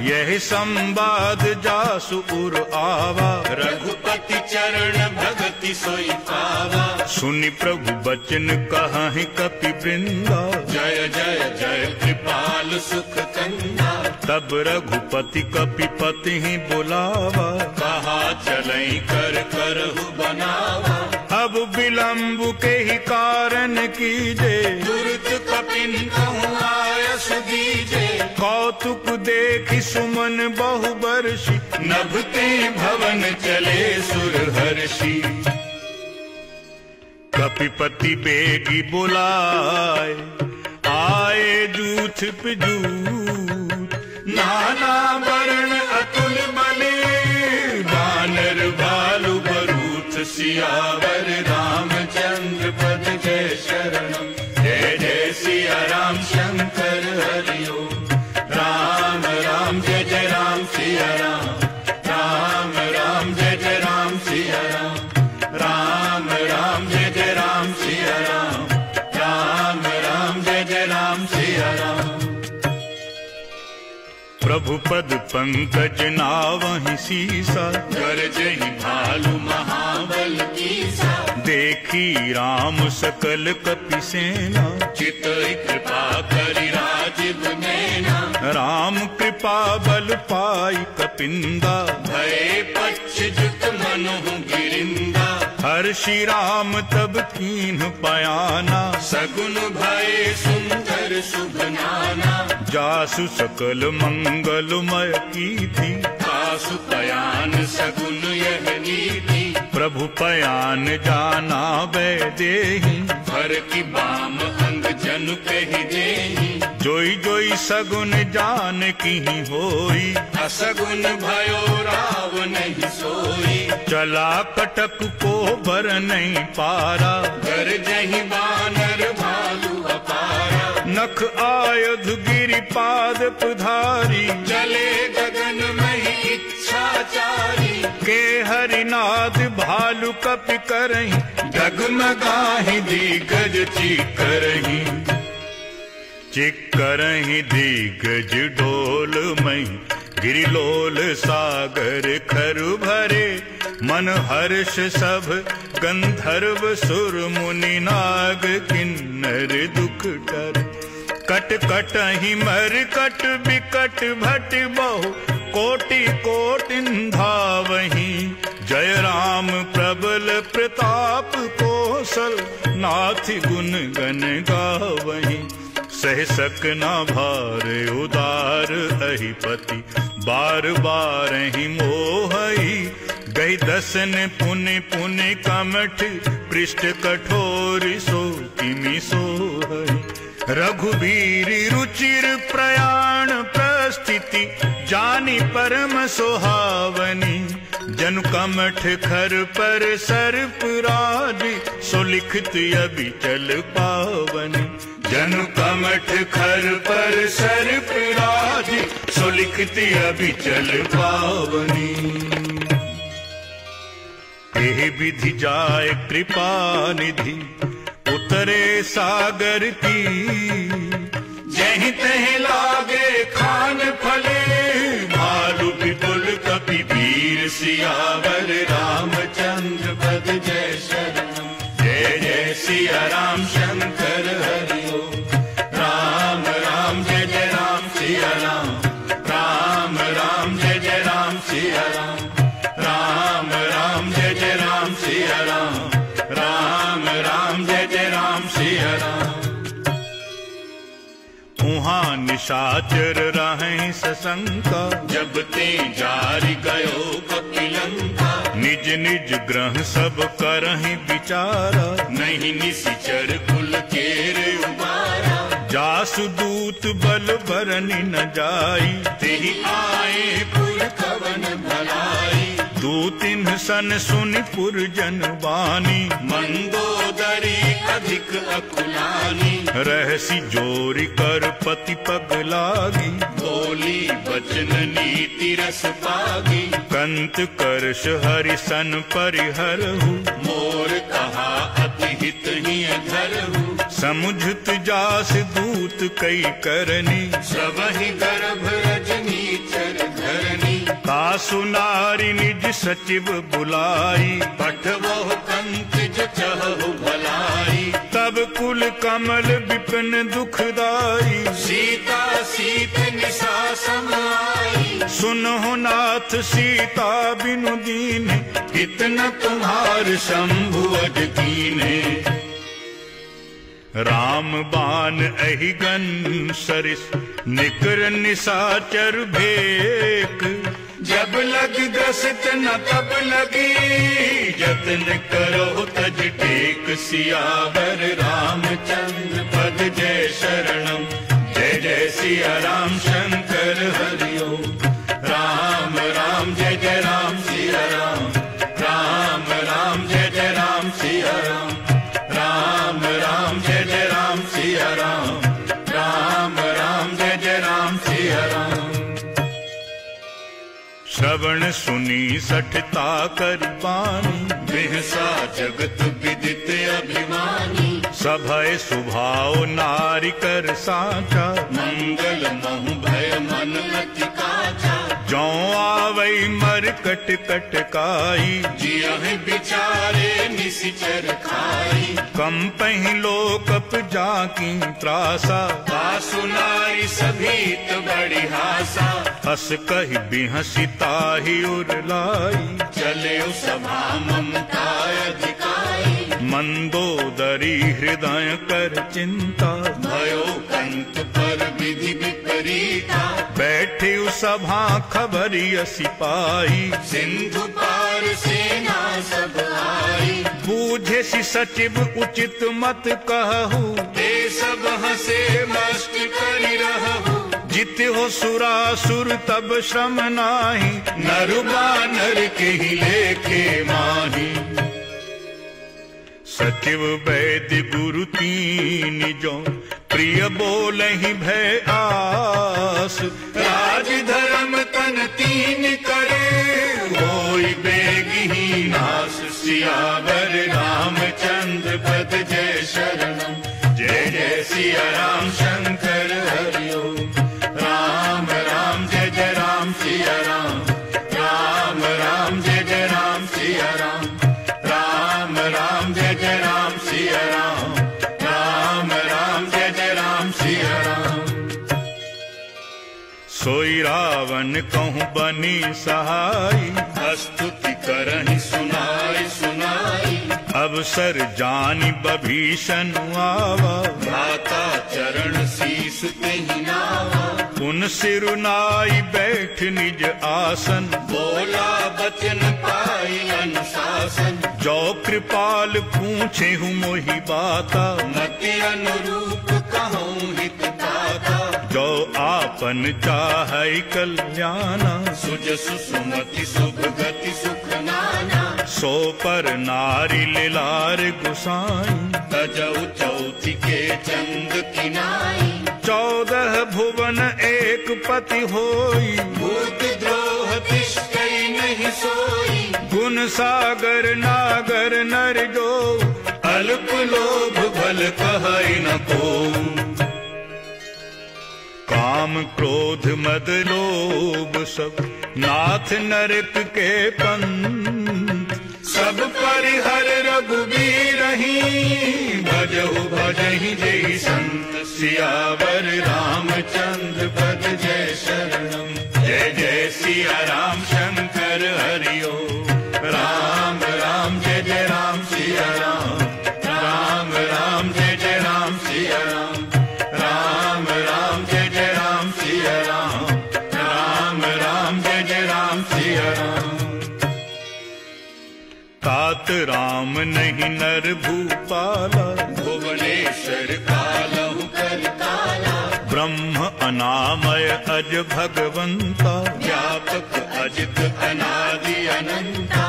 यह संवाद जासु उर आवा, रघुपति चरण भगति सोई पावा। सुनि प्रभु बचन कहहि कपि वृंदा, जय जय जय कृपाल सुख कंदा। तब रघुपति कपि पति ही बुलावा, कहा चलई कर करहु बनावा। अब विलंब के ही कारण कीजे, तुरत कपिन कहूँ आयस दीजे। कौतुक देखि सुमन बहु बरसी, नभते भवन चले सुर हर्षि। कपिपति बेगी बुलाए, आए जूथ पे जूथ। नाना वर्ण अतुल बले, वानर भालु बरूथ। सियावर रामचंद्र पद जय शरणम। जय जय सिया राम शंकर हरि ओम। राम राम जय जय राम सिया राम। राम राम जय जय राम सिया राम। राम राम जय जय राम सिया राम। राम राम जय जय राम सिया राम। प्रभु पद पंकज नावहि सीसा, गरजहि भालु महाबल कीसा। देखी राम सकल कपि सेना, चितई कृपा करि राजीव नैना। राम कृपा बल पाई कपिंदा, भय पक्ष जुत मनु गिरिंदा। हर्षि राम तब कीन्ह पयाना, सगुन भय सुंदर शुभ नाना। जासु सकल मंगलमय की थी, कासु पयान सगुन यह नीति। प्रभु पयान जाना वैदेही, भर की बाम अंग जनु कहि देहि। जोई जोई सगुन जान की होई, असगुन भयो राव नहीं सोई। चला कटक को भर नहीं पारा, गरजहि बानर भालु अपारा। नख आयुध गिरि पाद पधारी, चले गगन महि इच्छाचारी। के हरिनाथ भालु कपि करहि, डगमगाहि दिग्गज चीकरहि। चिक्करहि दिग्गज डोल मई, गिरिलोल सागर खरु भरे। मन हर्ष सब गंधर्व सुर मुनि नाग, किन्नर दुख टरे। कट कटहि मर कट बिकट भट बहु, कोटि कोटि धावहि। जय राम प्रबल प्रताप कौशल, नाथ गुण गण गावहि। सह सक न भार उदार अहिपति, बार बार ही मोहई। गई दसन पुनि पुनि कमठ, पृष्ठ कठोर सो किमि सोहई। रघुबीर रुचिर प्रयाण प्रस्थिति, जानी परम सुहावनी। जनु कमठ खर पर सर्प राज, सो लिखत अबिचल पावनी। जनु कमठ खर पर सर्प राज, सो लिखत अबिचल पावनी। एहि विधि जाय कृपा निधि, उतरे सागर की। जहि तहि लागे खान फले, भालु विपुल कपि वीर। सियावर रामचंद्र पद जय शरणम। जय जय सिया राम शंकर हरि ओम। राम राम जय जय राम सिया राम। राम राम जय जय राम सिया राम। राम राम जय जय राम सिया राम। राम राम जय जय राम सिया राम। उहाँ निशाचर रहें सशंका, जब ते जारि गयो कपिलंका। निज निज ग्रह सब करहि विचारा। नहीं निशिचर कुल केर उबारा। जासु दूत बल बरनि न जाई, तेहि आए पुर कवन भलाई। दूत तिन्ह सन सुनि पुरजन वानी, मंदोदरी अधिक अकुलानी, रहसी जोरी कर पति पग लागी, बोली बचन नीति रस पागी, कंत करश हरि सन परिहरहु, मोर कहा अति हित ही धरहु, समुझत जास दूत कई करनी, सबहि गर्भ रजनी चर धरनी, कासु नारी निज सचिव बुलाई, पठवो कंत जो चहु भलाई, तब कुल कमल विपिन दुखदाई, सीता सीत निशा सम आई, सुनहु नाथ सीता बिनु दीन्ह, कितना तुम्हार शंभु अज कीन्हे, राम बाण अहिगन सरिस निकर निसाचर भेक, जब लग ग्रसित न तब लगी, जतन करो तज टेक, सियावर रामचंद्र पद जय शरणम, जय जय सिया राम शंकर हरि ओम, राम राम जय जय राम सिया राम, राम राम जय जय राम सिया राम, राम राम जय जय राम सिया राम, राम राम जय जय राम सिया राम, श्रवण सुनी सठता कर बानी, बिहसा जगत विदित अभिमानी, सभय सुभाव नारी कर साचा, मंगल महु भय मन अति काचा, जौ आवई मर कट कटकाई, जियहि विचारे निशिचर खाई, कम पहि लोकप जाकी त्रासा, सुनाई सभीत बड़ी हासा, हस कहि बिहसी ताहि उरलाई, चले सभा ममता अधिकाई, मंदोदरी हृदय कर चिंता, भयो कंत पर विधि विपरीता, बैठे सभा खबरिय सिपाही, सिंधु पार सेना सब आई, बूझे सि सचिव उचित मत कहू, ते सब हंसे मस्त करि रहु, जित हो सुरासुर तब श्रम नाही, नरु बानर के ही लेखे माही, सचिव वैद्य गुरु तीन जो, प्रिय बोलहि भय आस, राज धर्म तन तीन करे, होई बेगही नास, सियावर रामचंद्र पद जय शरणम, जय जय सिया राम शंकर हरि ओम, राम राम जय जय राम सिया राम, राम राम जय जय राम सिया राम, राम राम जय जय राम सिया राम, राम राम जय जय राम सिया राम, सोई रावण कहूँ बनी सहाई, स्तुति करहि सुनाई सुनाई, अवसर जानि बभीषण आवा, भ्राता चरण शीस तेहि नावा, पुन सिरुनाई बैठ निज आसन, बोला बचन पाई अनुशासन, जो कृपाल पूछे हूँ मोहि बाता, मति अनुरूप कहूँ हित ताता, जो आपन चाहै कल्याणा, सुजसु सुमति शुभ गति सुख नाना, सो पर नारी लिलार गुसाई, तजौ चौथी के चंद किनाई, 14 भुवन एक पति होई, भूत द्रोह तिष्ठै नहीं सोई, गुण सागर नागर नर जो, अल्प लोभ भल कहै न को, काम क्रोध मद लोभ सब नाथ नरक के पंथ, सब परिहर रघुबीरहि, भजहु भजहि जय संत, सियावर रामचंद्र पद जय शरणम, जय जय सिया राम शंकर हरि ओम, राम राम जय जय राम सिया राम, राम राम जय जय राम सिया राम, राम राम जय जय राम सिया राम, राम राम जय जय राम सिया राम, तात राम नहीं नर भूपाला, भुवनेश्वर कालहु कर काला, ब्रह्म अनामय अज भगवंता, व्यापक अजित अनादि अनंता,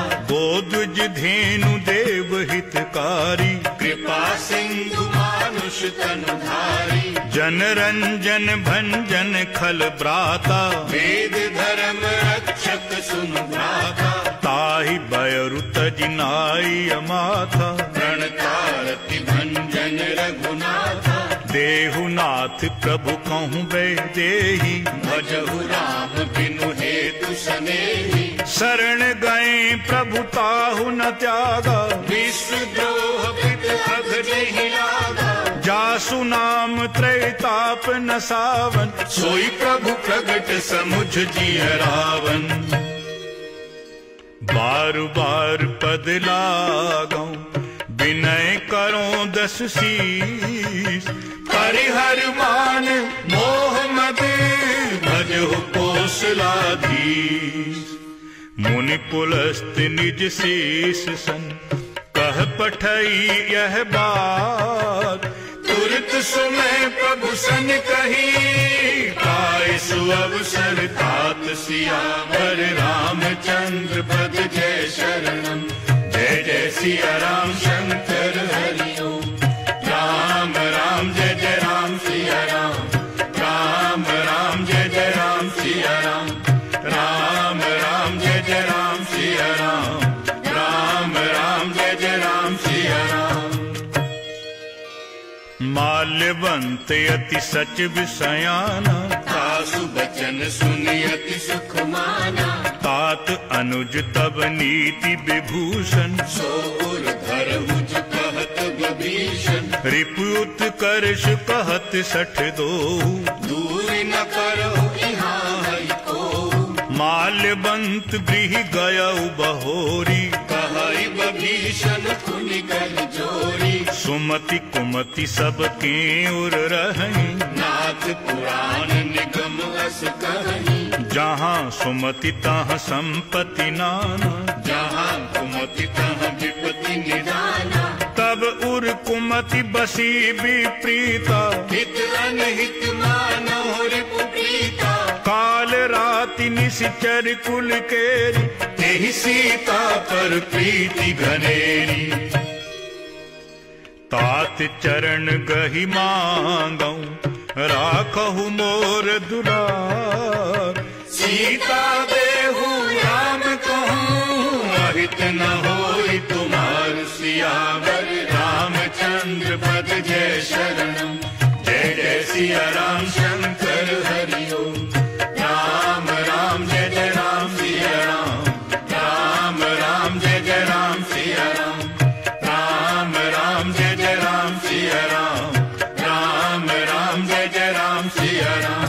धेनु देव हितकारी, कृपा सिंधु मानुष तनुधारी, जन रंजन भंजन खल ब्राता, वेद धर्म रक्षक सुनु भ्राता, ताहि बयरु तजिनाई अमाथा, प्रणतारति भंजन रघुनाथा, देहुनाथ प्रभु कहूँ बै देहि, भजहु राम बिनु हेतु सनेहि, शरण गए प्रभु ताहु न त्यागा, विश्वद्रोह पित अघजहि लागा, जासु नाम त्रैताप न सावन, सोई प्रभु प्रगट समुझ जिय रावण, बार बार पद लागऊं विनय करो दस शीस, परिहर मान मोह मद भजहु कौशलाधीश, मुनि पुलस्त निज शीस सन, कह पठई यह बात, तुरत सुमय प्रभु सन कही, पाए सुअवसर तात सियावर रामचंद्र पद जय शरणम, जय जय सिया राम शंकर हरि ओम, राम राम जय जय राम सिया राम, राम राम जय जय राम सिया राम, राम राम जय जय राम सिया राम, राम राम जय जय राम सिया राम। माल्यवंत अति सच विषयाना, तासु बचन सुनि अति सुख माना, तात अनुज तब नीति विभूषण, सोर धरहु जो कहत विभीषण, रिपुत करश कहत सठ दो, दूर न करहु यहाँ हरि को, माल्यवंत गृह गयउ बहोरी, कहई विभीषण खुनि कर जोरी, सुमति कुमति सब के उर रही, नाथ पुराण निगम अस कही, जहाँ सुमति तहाँ संपत्ति नाना, जहाँ कुमति तहाँ विपत्ति निदाना, तब उर कुमति बसी विप्रीता, हित अनहित मानो रिपु प्रीता, काल राति निश्चर कुल केरी, तेहि सीता पर प्रीति घनेरी, तात चरण गहि मांगऊं राखहु मोर दुलार, सीता देहु राम कहूँ अहित न होई तुम्हार, सियावर रामचंद्र पद जय शरणम, जय जय सिया राम शंकर हरि ओम, राम राम जय जय राम सिया राम, राम राम जय जय राम सिया राम, राम राम जय जय राम सिया राम, राम राम जय जय राम सिया राम।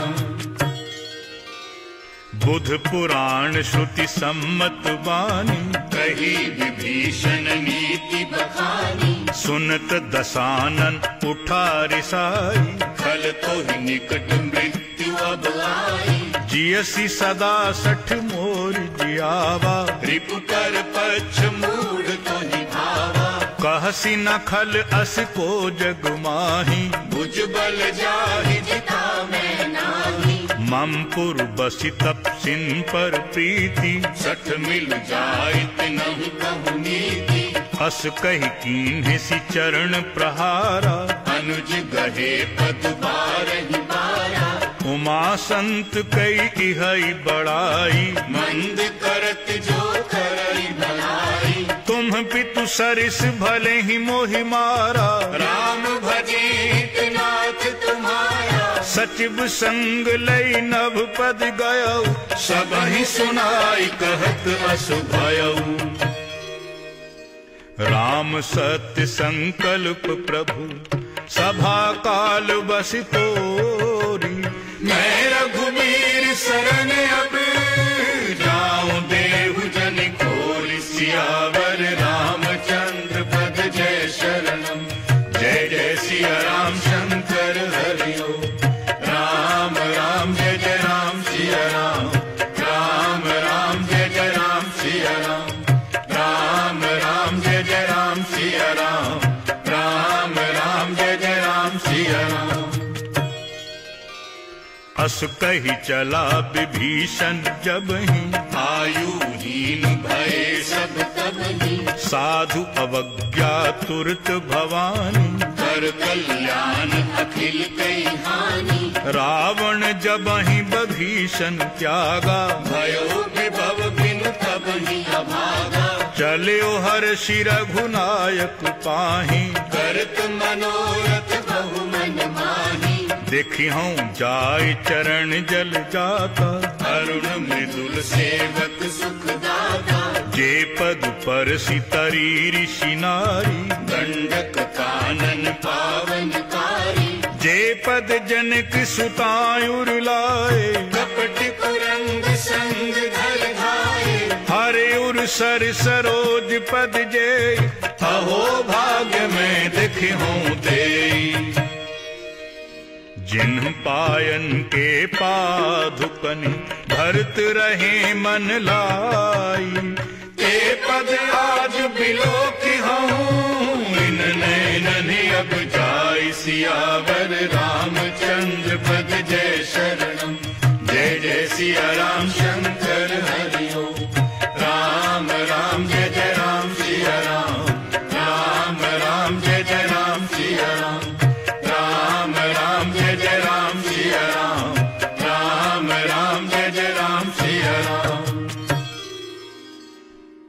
बुध पुराण श्रुति सम्मत वाणी, कही विभीषण नीति बखानी, सुनत दसानन उठा रिसाई, खल तो ही निकट मृत्यु अब आई, जियसी सदा सठ मोर जियावा, रिपु कर पक्ष मूढ़ तो ही भावा, कहसी न खल अस को जग माही, भुज बल जाहि जिता मैं नाही, मम पुर बसी तपसिन पर प्रीति, सठ मिल जाय तिनहु कहु नीति, अस कही कीन्हे सि चरण प्रहारा, अनुज गहे पद बारहि बारा, उमा संत कई इहई बड़ाई, मंद करत जो करई भलाई, तुम पितु सरिस भले ही मोहि मारा, राम भजे नाथ तुम्हारा, सचिव संग लई नभ पद गयऊ, सबहि सुनाई कहत अस भयऊ, राम सत्य संकल्प प्रभु सभा काल बस तोरी, मैं रघुबीर शरण अब जाऊं देहु जन खोल, सियावर रामचंद्र पद जय शरणम, जय जय सिया राम शंकर हरि ओम, राम राम जय जय राम सिया राम, राम राम जय जय राम सिया राम, राम राम जय जय राम सिया राम, राम राम जय जय राम सिया राम। अस बस कही चला विभीषण जब ही, आयुहीन भये सब तब ही, साधु अवज्ञा तुरत भवानी, कर कल्याण अखिल कई हानि, रावण जब ही विभीषण त्यागा, भयो विभव बिनु तब ही अभागा, चल्यो हर्षि रघुनायक पाहि, करत मनोरथ बहु मन माहि, देखी हूँ जाय चरण जल जाता, अरुण मृदुल सेवक सुखदाता, जे पद पर सितरी ऋषि नारी, दंडक कानन पावनकारी, जे पद जनक सुतायुर लाए, कपट कुरंग संग धर धाये, हरे उर सर सरोज पद जे, अहो भाग्य में देखी हूँ देई, जिन्ह पायन के पादुकनि भरत रहे मन लाई, ते पद आज बिलोकी हूँ, इन नैनन अब जाय सियावर रामचंद्र पद जय शरणम, जय जय सिया राम शंकर हरि ओम, राम राम जय जय राम सिया राम, राम राम जय जय राम सिया राम, राम राम जय जय राम सिया राम, राम राम जय जय राम सिया राम।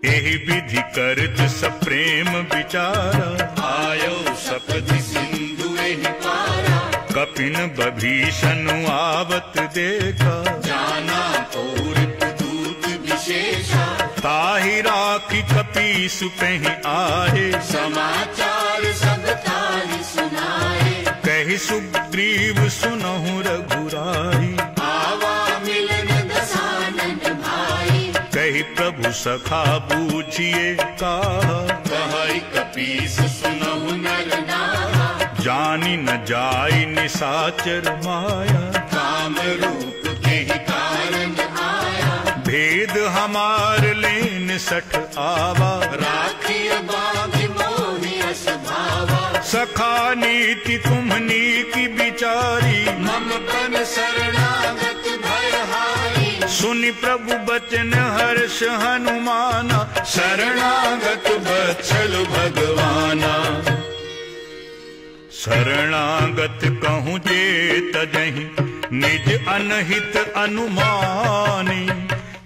एहि विधि करत सप्रेम विचारा, आयो सपदि सिंधु एहि पारा, कपिन विभीषण आवत देखा, जाना पौरप दूत विशेषा, ताहि राखी कपीस कहीं आए, समाचार सब ताहि सुनाए, कहि सुग्रीव सुनहु रघुराई, आवा मिलन दसानन भाई, कहि प्रभु सखा बूझिए कहा, कहै कपीस सुनहु नर नारा, जानी न जाय निसाचर माया, काम रूप के ही कारण आया, भेद हमार लेन सठ आवा, राखिय बाघ मोहि अस भावा, सखा नीति तुम्हनी की बिचारी, मम पन शरणागत भयहारी, सुनि प्रभु बचन हर्ष हनुमाना, शरणागत बत्सल भगवाना, शरणागत कहूँ जे तजहि निज अनहित अनुमानी,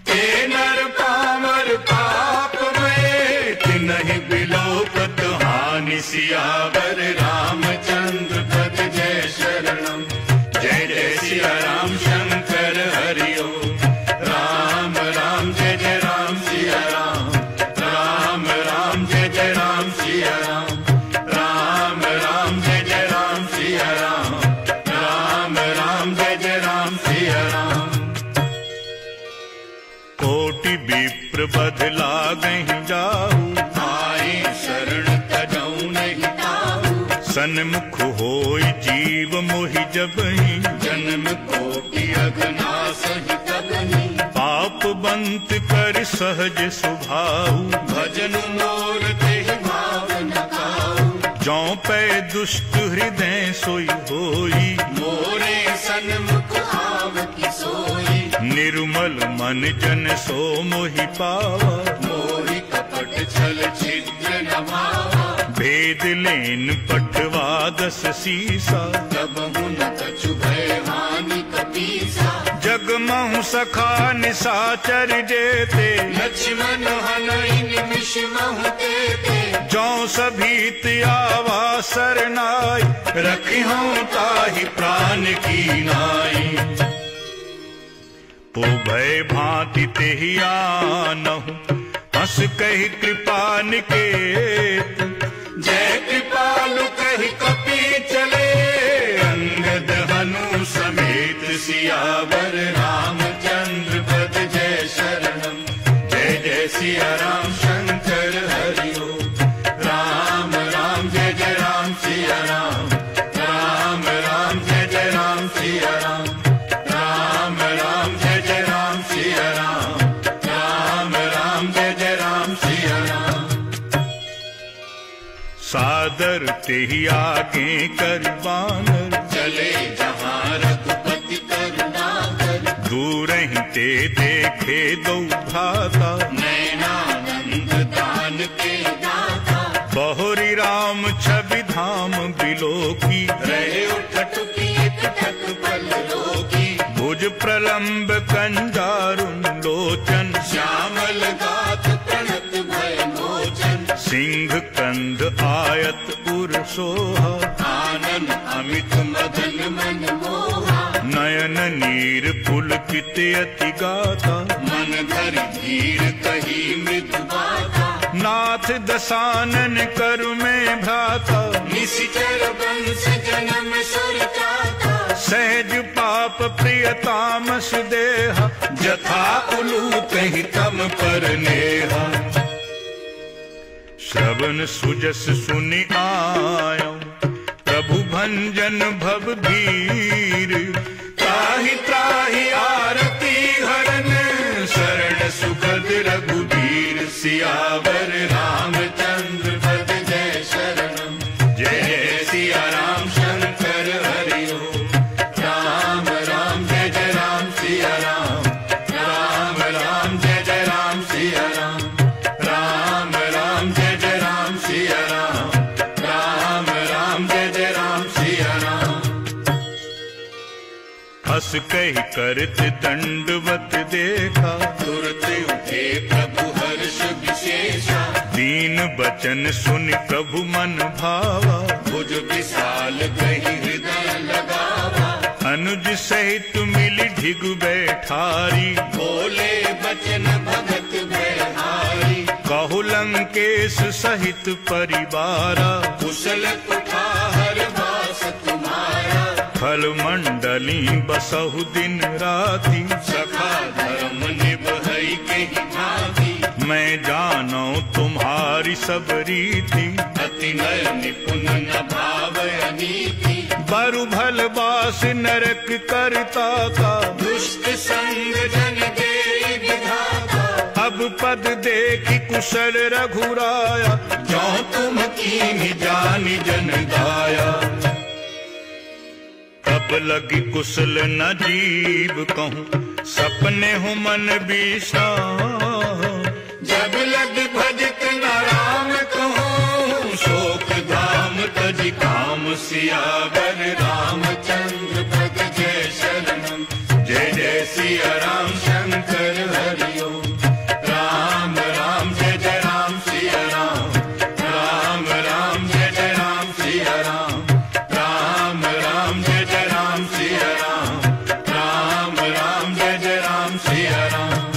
ते नर पामर पाप में, तिनहि बिलोपत हानि, सियावर रामचंद्र पद जय शरणम, जय जय सिया राम शंकर हरि ओम, राम राम जय जय राम सिया राम, राम राम जय जय राम सिया राम, राम राम जय जय राम सिया राम, राम राम जय जय राम सिया राम। कोटि विप्र बदला गहि जाऊ, आए शरण तजऊ नहीं ताऊ, सन्मुख होय जीव मोहि जबहि, जन्म कोटि अघनाश ही तबहि, पाप बंत कर सहज सुभाऊ, भजन मोर तेहि भाव न काऊ, जौं पै दुष्ट हृदय सोई होई, मोरे सन्मुख आव की सोई, निर्मल मन जन सो मोहि पावा, मोहि कपट छल छिद्र न भावा, भेद लेन पटवा दस सीसा, तब न कछु भय हानि कपीसा, जग महु सखा निसाचर जेते, लक्ष्मण हनहि निमिष महु तेते, जौं सभीत आवा सरनाई, रखिहूँ ताहि प्राण की नाई, तो भय भांति तेहि आनहु, हंस कहि कृपा निकेत, जय कृपालु कहि कपि चले, अंगद हनु समेत, सियावर रामचंद्र पद जय शरणम, जय जय सिया राम शंकर हरि ओम, राम राम जय जय राम सिया राम, राम राम जय जय राम सिया राम, राम राम जय जय राम सिया राम, राम राम जय जय राम सिया राम। सादर तेहि आगे कर बानर, चले जहाँ रघुपति करुणा दूर ही ते देखे दो भ्राता, नैनानंद दान के दाता। बहुरी राम छवि धाम बिलोकी, रहे उठटुकी एक ठक पल लोकी। भुज प्रलंब कंजारुन लोचन, श्यामल गाथ प्रणत भय मोचन। सिंह कंद आयत उर सोहा, आनन अमित मदन मन मोहा। नयन नीर पुलकित अति गाथा, मन धरि धीर कही मृदु बाता। नाथ दसानन करु में भ्राता, निशिचर वंश जन्म सुर जाता। सहज पाप प्रियतामस देहा, जथा उलूत हितम पर नेहा। श्रवण सुजस सुनि आयो, प्रभु भंजन भव भीर। त्राहि त्राहि आरती हरन, शरण सुखद रघुबीर। सियावर रामचंद्र पद जय शरणम। जय सिया राम शंकर हरि ओम। राम राम जय जय राम सिया राम। राम राम जय जय राम सिया राम। राम राम जय जय राम सिया राम। राम राम जय जय राम सिया राम। हस कही करत दंडवत देखा, तुरत उठे प्रभु हर्ष विशेषा। दीन बचन सुनि प्रभु मन भावा, भुज विशाल कही हृदय लगावा। अनुज सहित मिली ढिगु बैठारी, बोले बचन भगत व्यवहारी। कहु लंकेश सहित परिवारा, कुशल कुठार वास तुम्हारा। फल मंडली बसहु दिन राति, सखा धर्म निभई के भांति। मैं जानो तुम्हारी सब रीति, अति नय निपुण न भाव अनीति। बरु भल बास नरक करता का, दुष्ट संग जन दे विधाता। अब पद देखी कुशल रघुराया, जो तुम कीन्हि जानि जन दाया। तब लगी कुशल न जीव कहूँ, सपने हो मन विश्राम। जब लग भजत न राम कहूँ, शोक धाम तज काम। सियावर रामचंद्र पद जय शरणम। जय जय सिया राम शंकर हरि ओम। राम राम जय जय राम सिया राम। राम राम जय जय राम सिया राम। राम राम जय जय राम सिया राम। राम राम जय जय राम सिया राम।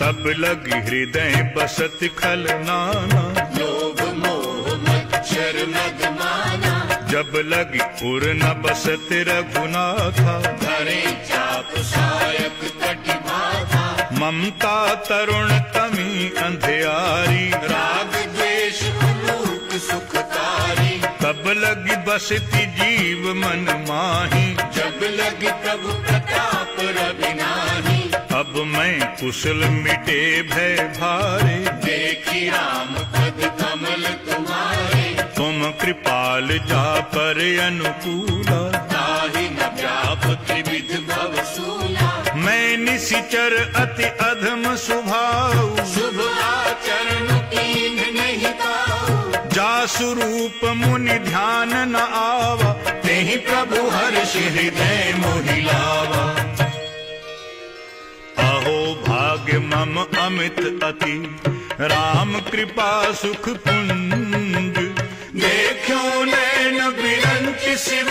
तब लगी हृदय बसत खल नाना, लोभ मोह मच्छर मद माना। जब लगी उर न बसत रघुनाथा, धरे चाप सायक कटि बाधा। ममता तरुण तमी अंधियारी, राग द्वेष अनूप सुखकारी। तब लगी बसती जीव मन माही, जब लगी प्रभु प्रताप रवि नाही। अब मैं कुशल मिटे भय भारे, देखी राम पद कमल तुम्हारे। तुम कृपाल जा पर अनुकूला, ताहि न व्याप त्रिविध भव सूला। मैं निशिचर अति अधम स्वभाव, शुभ आचरण कीन्ह नहीं काहू। जासु रूप मुनि ध्यान न आवा, तेहि प्रभु हर्ष हृदय मोहि लावा। अहो भाग्य मम अमित अति, राम कृपा सुख पुंज। देखो नैन बिरंच शिव,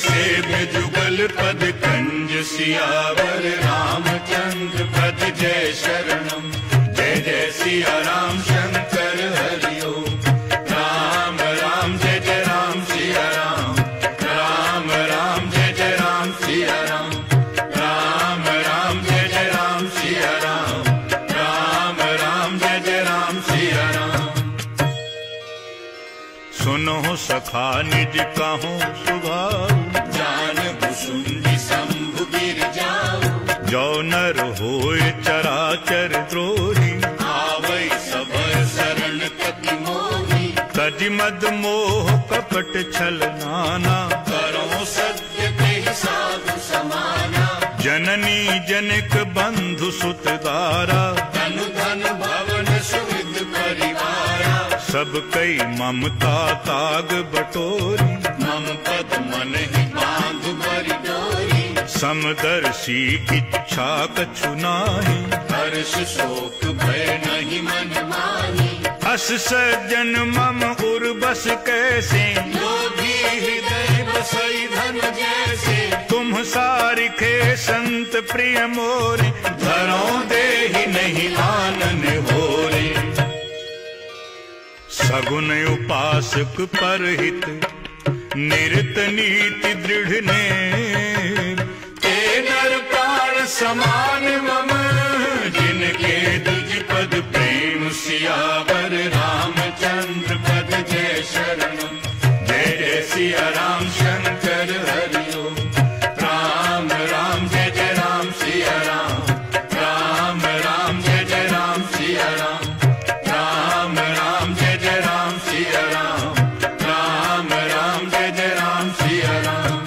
सेव्य जुगल पद कंज। सियावर रामचंद्र पद जय शरणम। जय जय सिया राम शंकर हरि ओम। राम राम जय जय राम सिया राम। राम राम जय जय राम सिया राम। राम राम जय जय राम सिया राम। राम राम जय जय राम सिया राम। सुनो सखा निज कहूँ स्वभाव, जान भुसुंडी शंभु गिर जाऊ। जो नर होए चराचर द्रोही, आवै सब शरण कति मोहि। तज मद मोह कपट छल नाना, करो सत्य के साधु समान। जननी जनक बंधु सुत दारा, धन धन भवन सुविध परिवारा। सब कई ममता ताग बटोरी, मम पद मन ही बांध बरि डोरी। समदर्शी इच्छा कछु नाही, हर्ष शोक भय नहीं मन माही। अस सज्जन मम उर्बस कैसे, लोभी हृदय बसई धन जैसे। तुम सारिखे संत प्रिय मोरे, धरो देहि नहीं आनन होरे। सगुन उपासक परहित, निरत नीति दृढ़ नेम। ते नर प्राण समान मम, जिनके द्विज पद प्रेम। सियावर रामचंद्र पद जय शरणम। जय जय सिया राम शंकर हरि ओम। राम राम जय जय राम सिया राम। राम राम जय जय राम सिया राम। राम राम जय जय राम सिया राम। राम राम जय जय राम सिया राम।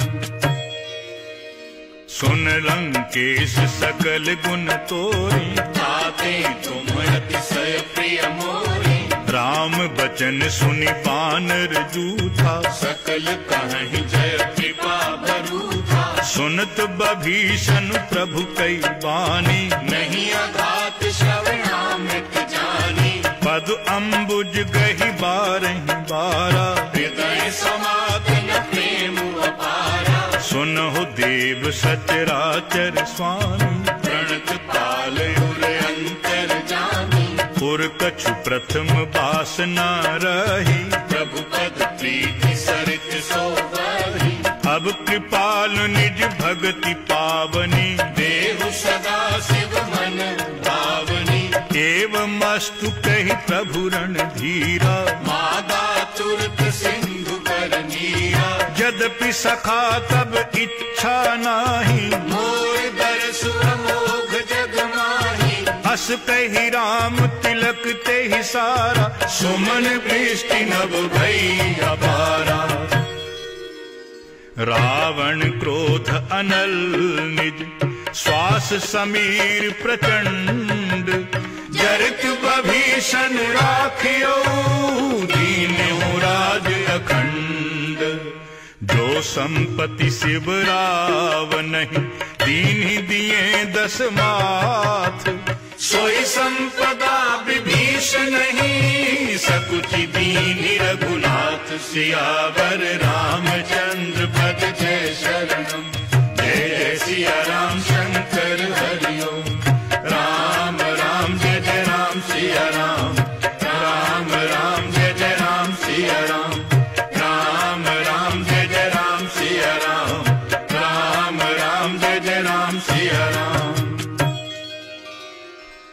सुन लंकेश सकल गुण तोरी, ताते तुम अतिशय प्रिय मोरी। राम बचन सुनि बानर जूथा, सकल कहहि जय कृपा बरूथा। सुनत बभीषण प्रभु कई बानी, नहीं अघात श्रवणामृत जानी। पद अम्बुज गहि बारहि बारा, हृदय समागम प्रेम अपारा। सुनहु देव सचराचर स्वामी, प्रणत काल उर अंतर जानी। पुर कछु प्रथम बासना रही, प्रभु पद प्रीति सरित सोवही। अब कृपालु निज भगति पावनी, देहु सदा शिव मन भावनी। एवं अस्तु कहि प्रभु रणधीरा, मादा तुरत सिंधु कर नीरा। यद्यपि सखा तब इच्छा नाही, मोर दरसु अमोघ जग माही। अस कहि राम तिलक तेहि सारा, सुमन वृष्टि नभ भई अपारा। रावण क्रोध अनल निज, श्वास समीर प्रचंड। जरत बभीषण राखियो, दीन्हु राज अखंड। जो संपत्ति शिव रावनहि, दीन्हि दिए 10 माथ। सोई संपदा विभीषण नहीं, सकुचि दीन्हि रघुनाथ। सियावर रामचंद्र पद जय शरणम। जय जय सिया राम शंकर हरि ओम। राम राम जय जय राम सिया राम। राम राम जय जय राम सिया राम। राम राम जय जय राम सिया राम। राम राम जय जय राम सिया राम।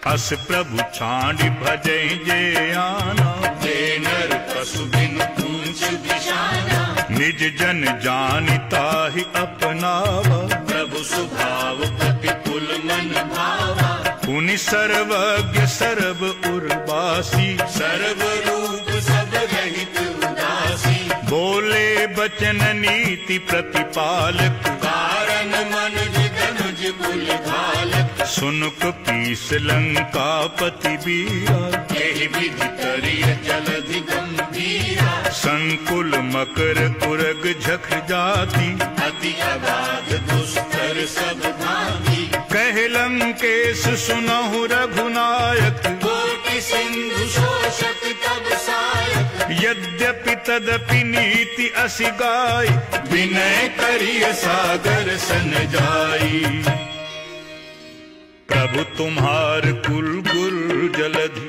अस प्रभु छांडि भजै जे आना, जे नर पशु बिन पूंछ बिशाना। निज जन जानि ताहि अपनावा, प्रभु स्वभाव प्रतिकुल मन भावा। पुनि सर्वज्ञ सर्व उर्वासी, सर्व रूप सब रहित उदासी। बोले बचन नीति प्रतिपालक, कारण मनुज धनुज कुल घालक। सुनुक पीस लंकापति बीरा, यही विधि करिय जलधि गंभीरा। संकुल मकर उरग झख जाति, अति अगाध दुस्तर सब भांति। कह लंकेश सुनहु रघुनायक, कोटि सिंधु शोषक तब सायक। यद्यपि तदपि नीति असि गाय, विनय करिय सागर सन जाई। प्रभु तुम्हार कुल गुर जलधि,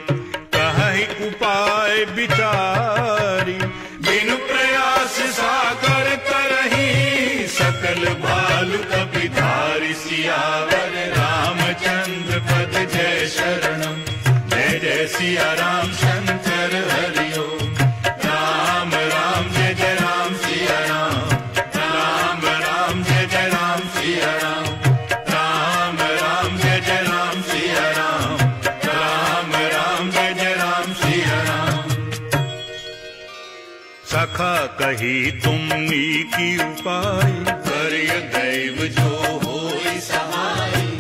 कहहि उपाय विचारी। बिनु प्रयास सागर तरही, सकल भालु कपिधारी। सियावर रामचंद्र पद जय शरणम। जय जय सिया राम शंकर हरि ओम। राम राम जय जय राम सिया राम। राम राम जय जय राम सिया राम। राम राम जय जय राम सिया राम। राम राम जय जय राम सिया राम। सखा कही तुम नीकी उपाय, करिय दैव जो होई सहाय।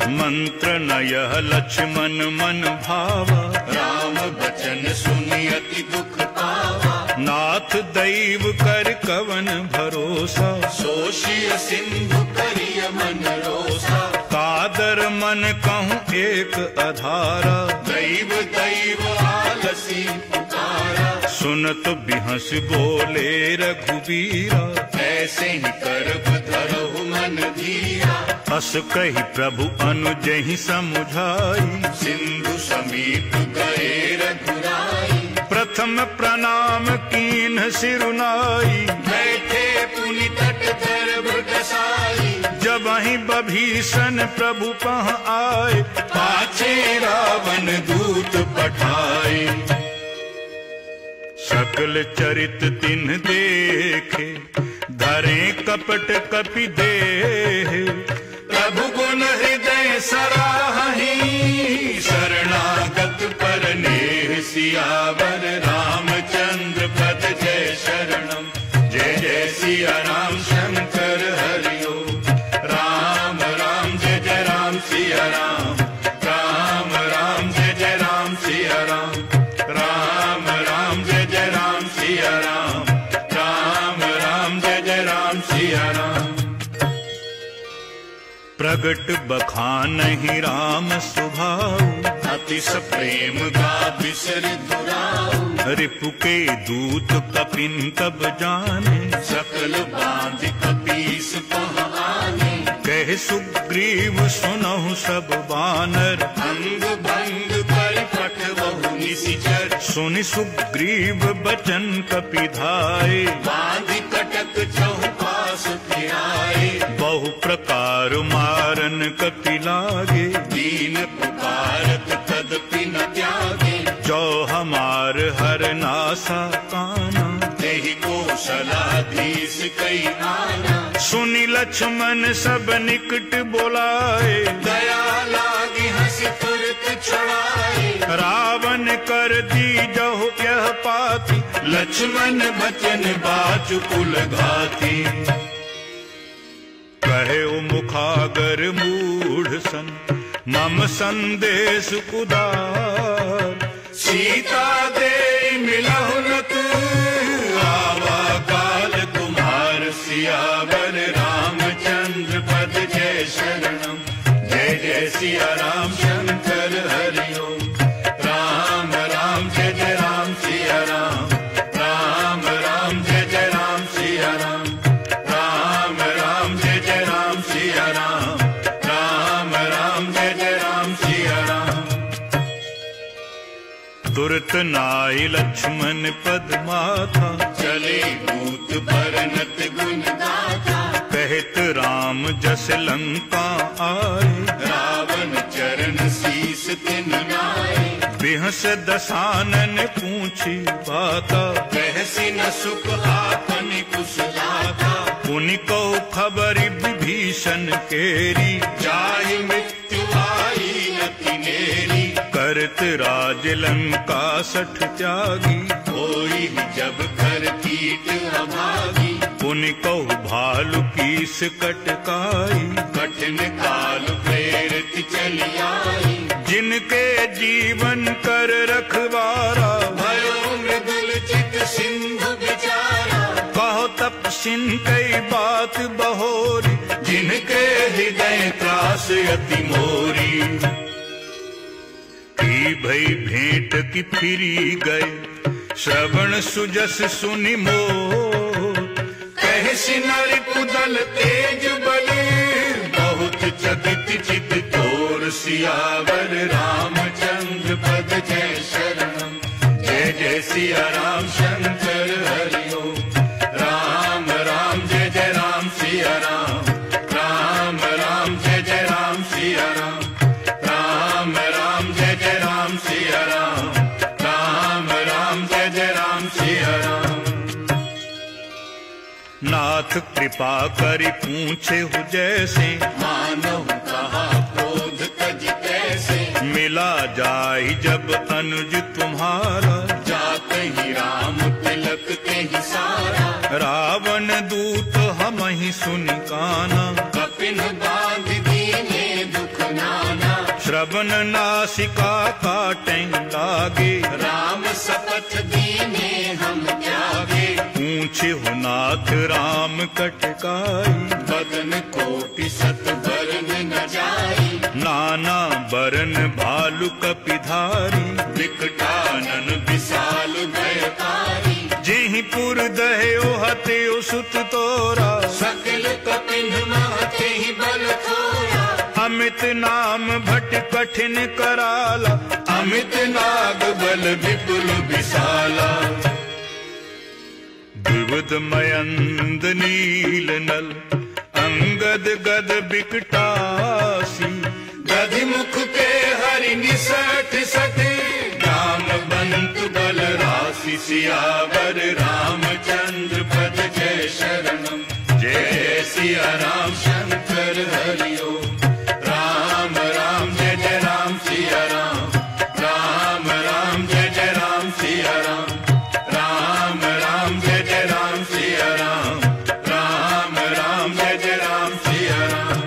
मंत्र न यह लक्ष्मण मन भावा, राम बचन सुनि अति दुख पावा। नाथ दैव कर कवन भरोसा, सोषिय सिंधु करिय मन रोसा। कादर मन कहूँ एक अधारा, दैव दैव आलसी पुकारा। सुनत बिहस बोले रघुबीरा, ऐसे ही करब धरहु मन धीरा। अस कही प्रभु अनुजहि समुझाई, सिंधु समीप गए रघुराई। प्रथम प्रणाम कीन्ह सिरुनाई, बैठे पुनि तट दर्भ डसाई। जब ही बभीषण प्रभु पह आए, पाछे रावण दूत पठाए। सकल चरित तिन्ह देखे, धरे कपट कपि देह। प्रभु गुण हृदय सराहि, शरणागत पर नेह। सियावर रामचंद्र पद जय शरणम। जय जय सिया राम शंकर हरि ओम। राम राम जय जय राम सिया राम। राम राम जय जय राम सिया राम। राम राम जय जय राम सिया राम। राम राम जय जय राम सिया राम। प्रगट बखानहि राम सुभाऊ, अतिश प्रेम गा बिसर दुराऊ। रिपु के दूत कपिन तब जाने, सकल बांध कपीस पह आने। कह सुग्रीव सुनहु सब बानर, अंग भंग कर पठवहु निशिचर। सुनि सुग्रीव बचन कपि धाये, बांध कटक चौपास फिराए। बहु प्रकार मारन कपि लागे, दीन पुकारत तदपि न त्यागे। जो हमार हर नासा काना, तेहि कौशलाधीश कई आना। सुनि लक्ष्मण सब निकट बोलाए, दया लागी हंसी तुरत छुड़ाए। रावण कर दीजहु यह पाती, लक्ष्मण बचन बाचु कुल घाती। कहे मुखागर मूढ़ सन, मम संदेश उदार। सीता दे मिलहु न तू, आवा काल तुम्हार। सियावर रामचंद्र पद जय शरणम। जय जय सिया राम शंकर हरि ओम। राम राम जय जय राम सिया राम। राम राम जय जय राम सिया राम। राम राम जय जय राम सिया राम। राम राम जय जय राम सिया राम। तुरत नाई लक्ष्मण पद माथा, चले भूत बरनत गुण गाथा। कहत राम जस लंका आए, रावण चरण शीस तिन नाए। बिहस दसानन पूछी बाता, कहसी न सुख आपन कुशलाता। पुनि को खबरि विभीषण केरी, जाहि मृत्यु आई न तिनेरी। करत राज लंका सठ त्यागी, होई जब कर कीट अभागी। पुनि को भालु कीस कटकाई, कठिन काल प्रेरित चली आई। जिनके जीवन कर रखवारा, भयो मृदुल चित सिंधु बिचारा। कहो तपसिन कई बात बहोरी, जिनके हृदय त्रास अति मोरी। की भई भेंट की फिरी गए, श्रवण सुजस सुनि मोर। कहसि नरि कुदल तेज बले, बहुत चकित चित तोर। सियावर रामचंद्र पद जय शरणम। जय जय सिया राम शंकर हरि ओम। राम राम जय जय राम सिया राम। राम राम जय जय राम सिया राम। राम राम जय जय राम सिया राम। राम राम जय जय राम सिया राम। नाथ कृपा करि पूछे हु जैसे, मानव कहा क्रोध तज कैसे। मिला जाहि जब अनुज तुम्हारा, जात ही राम तिलक ते ही सारा। रावण दूत हमहि सुनि काना, कपिन बांध दीने दुख ना। श्रवण नासिका काटें लागे, राम शपथ दीने हम त्यागे। ऊंचे हो नाथ राम कटकाई, बदन कोटि सत बरन न जाई। नाना बरन भालु कपिधारी, विकटानन विशाल भयकारी। जेहि पुर दह्यो हत्यो सुत तोरा, सकल कपिन महते ही बल थोरा। अमित नाम भट कठिन कराला, अमित नाग बल विपुल विशाला। द्विविध मयंद नील नल, अंगद गद बिकटासी। गधि मुख के हरि निसठ सठ, राम बंत बल राशि। सियावर रामचंद्र पद जय शरणम। जय सिया राम शंकर हरि ओम। राम राम जय जय राम सिया राम। राम राम जय जय राम सिया राम। राम राम जय जय राम सिया राम। राम राम जय जय राम सिया राम।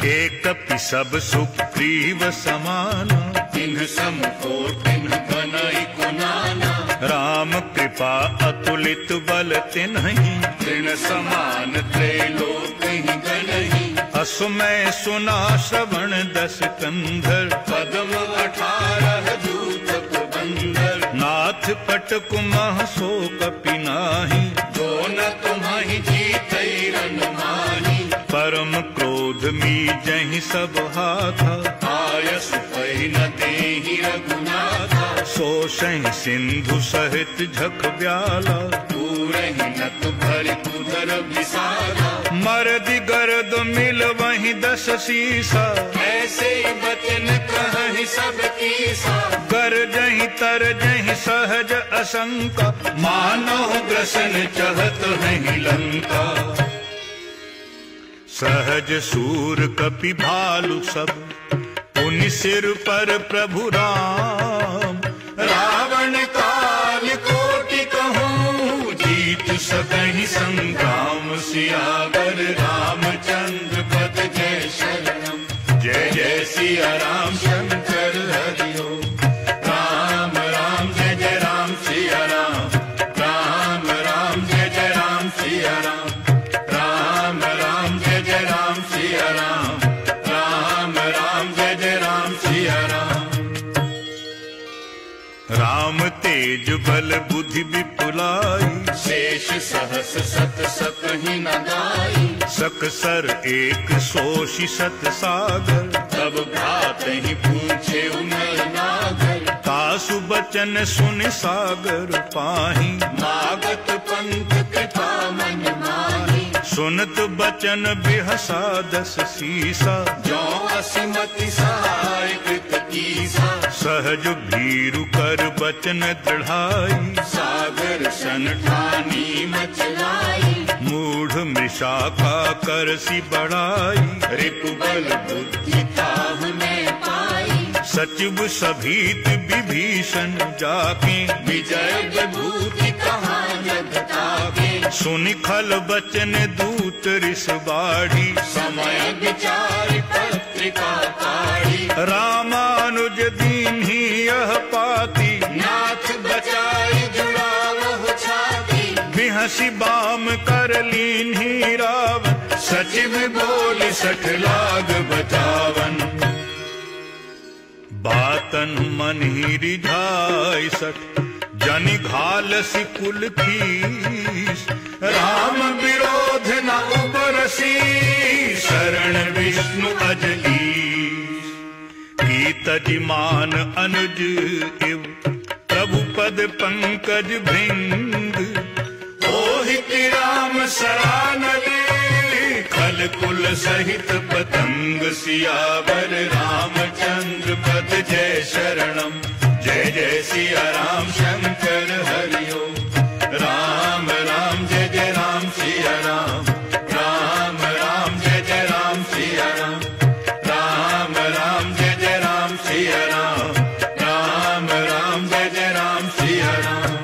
एक कपि सब सुग्रीव समाना, तिन्ह सम को तिन्ह बनई को नाना। राम कृपा अतुलित बल तिन्हि, तृण समान त्रैलोक ही गणहि। असुमय सुना श्रवण दस कंधर, पद्म 18 दूत बंदर। नाथ पटक मह सो कपि नाहि, जो न तुम्हि जीतै रन माहि। परम क्रोध मी जहि सब हाथा, आयस पै न देहि रघुनाथा। सोषहि सिंधु सहित झक ब्याला, पूरहि नत भरि उदर विशाला। मरदि गरद मिल वहीं दस सीसा, ऐसे बचन कहहि सब कीसा। कर जहीं तर जहीं सहज असंका, मानो ग्रसन चहत हैं लंका। सहज सूर कपि भालु सब, उनि सिर पर प्रभु राम। रावण काल कोटि कहूँ, जीत सकहि संग्राम। सियावर रामचंद्र पद जय शरणम। जय जय सिया राम शंकर हरि ओम। राम राम जय जय राम सिया राम। राम राम जय जय राम सिया राम। राम राम जय जय राम सिया राम। राम राम जय जय राम सिया राम। राम तेज बल बुद्धि विपुलाई, शेष सहस सत सकहि न गाई। सकसर एक सोषि सत सागर, तब भात ही पूछे नर नागर। तासु बचन सुन सागर पाहि, मागत पंथ कथा मन माही। सुनत बचन बिहसा दस सीसा। जो असिमति सहाय कृत कीसा। सहज भीरु कर बचन दृढ़ाई, सागर सन ठानी मचलाई। मूढ़ मृषा का करसी बढ़ाई, रिपु बल बुद्धि ताह में पाई। सचिव सभीत विभीषण जाके, विजय विभूति कहाँ जग ताके। सुनि खल बचन दूत रिस बाढ़ी, समय विचार पत्रिका पाढ़ी। रामानुज दीन्ही यह पाती, नाथ बचाई जुड़ावहु छाती। बिहसी बाम कर लीन्ही रावण, सचिव बोल 60 लाग बचावन। बातन मन ही रिझाई सठ, जनि घालसी कुल खीस। राम विरोध न उपरसी, शरण विष्णु अजईस। की तजिमान अनुज इव, प्रभु पद पंकज भृंग। ओहि राम सरानले, खल कुल सहित पतंग। सियावर रामचंद्र पद जय शरणम। जय जय सिया राम शंकर हरि ओम। राम राम जय जय राम सिया राम। राम राम जय जय राम सिया राम। राम राम जय जय राम सिया राम। राम राम जय जय राम सिया राम।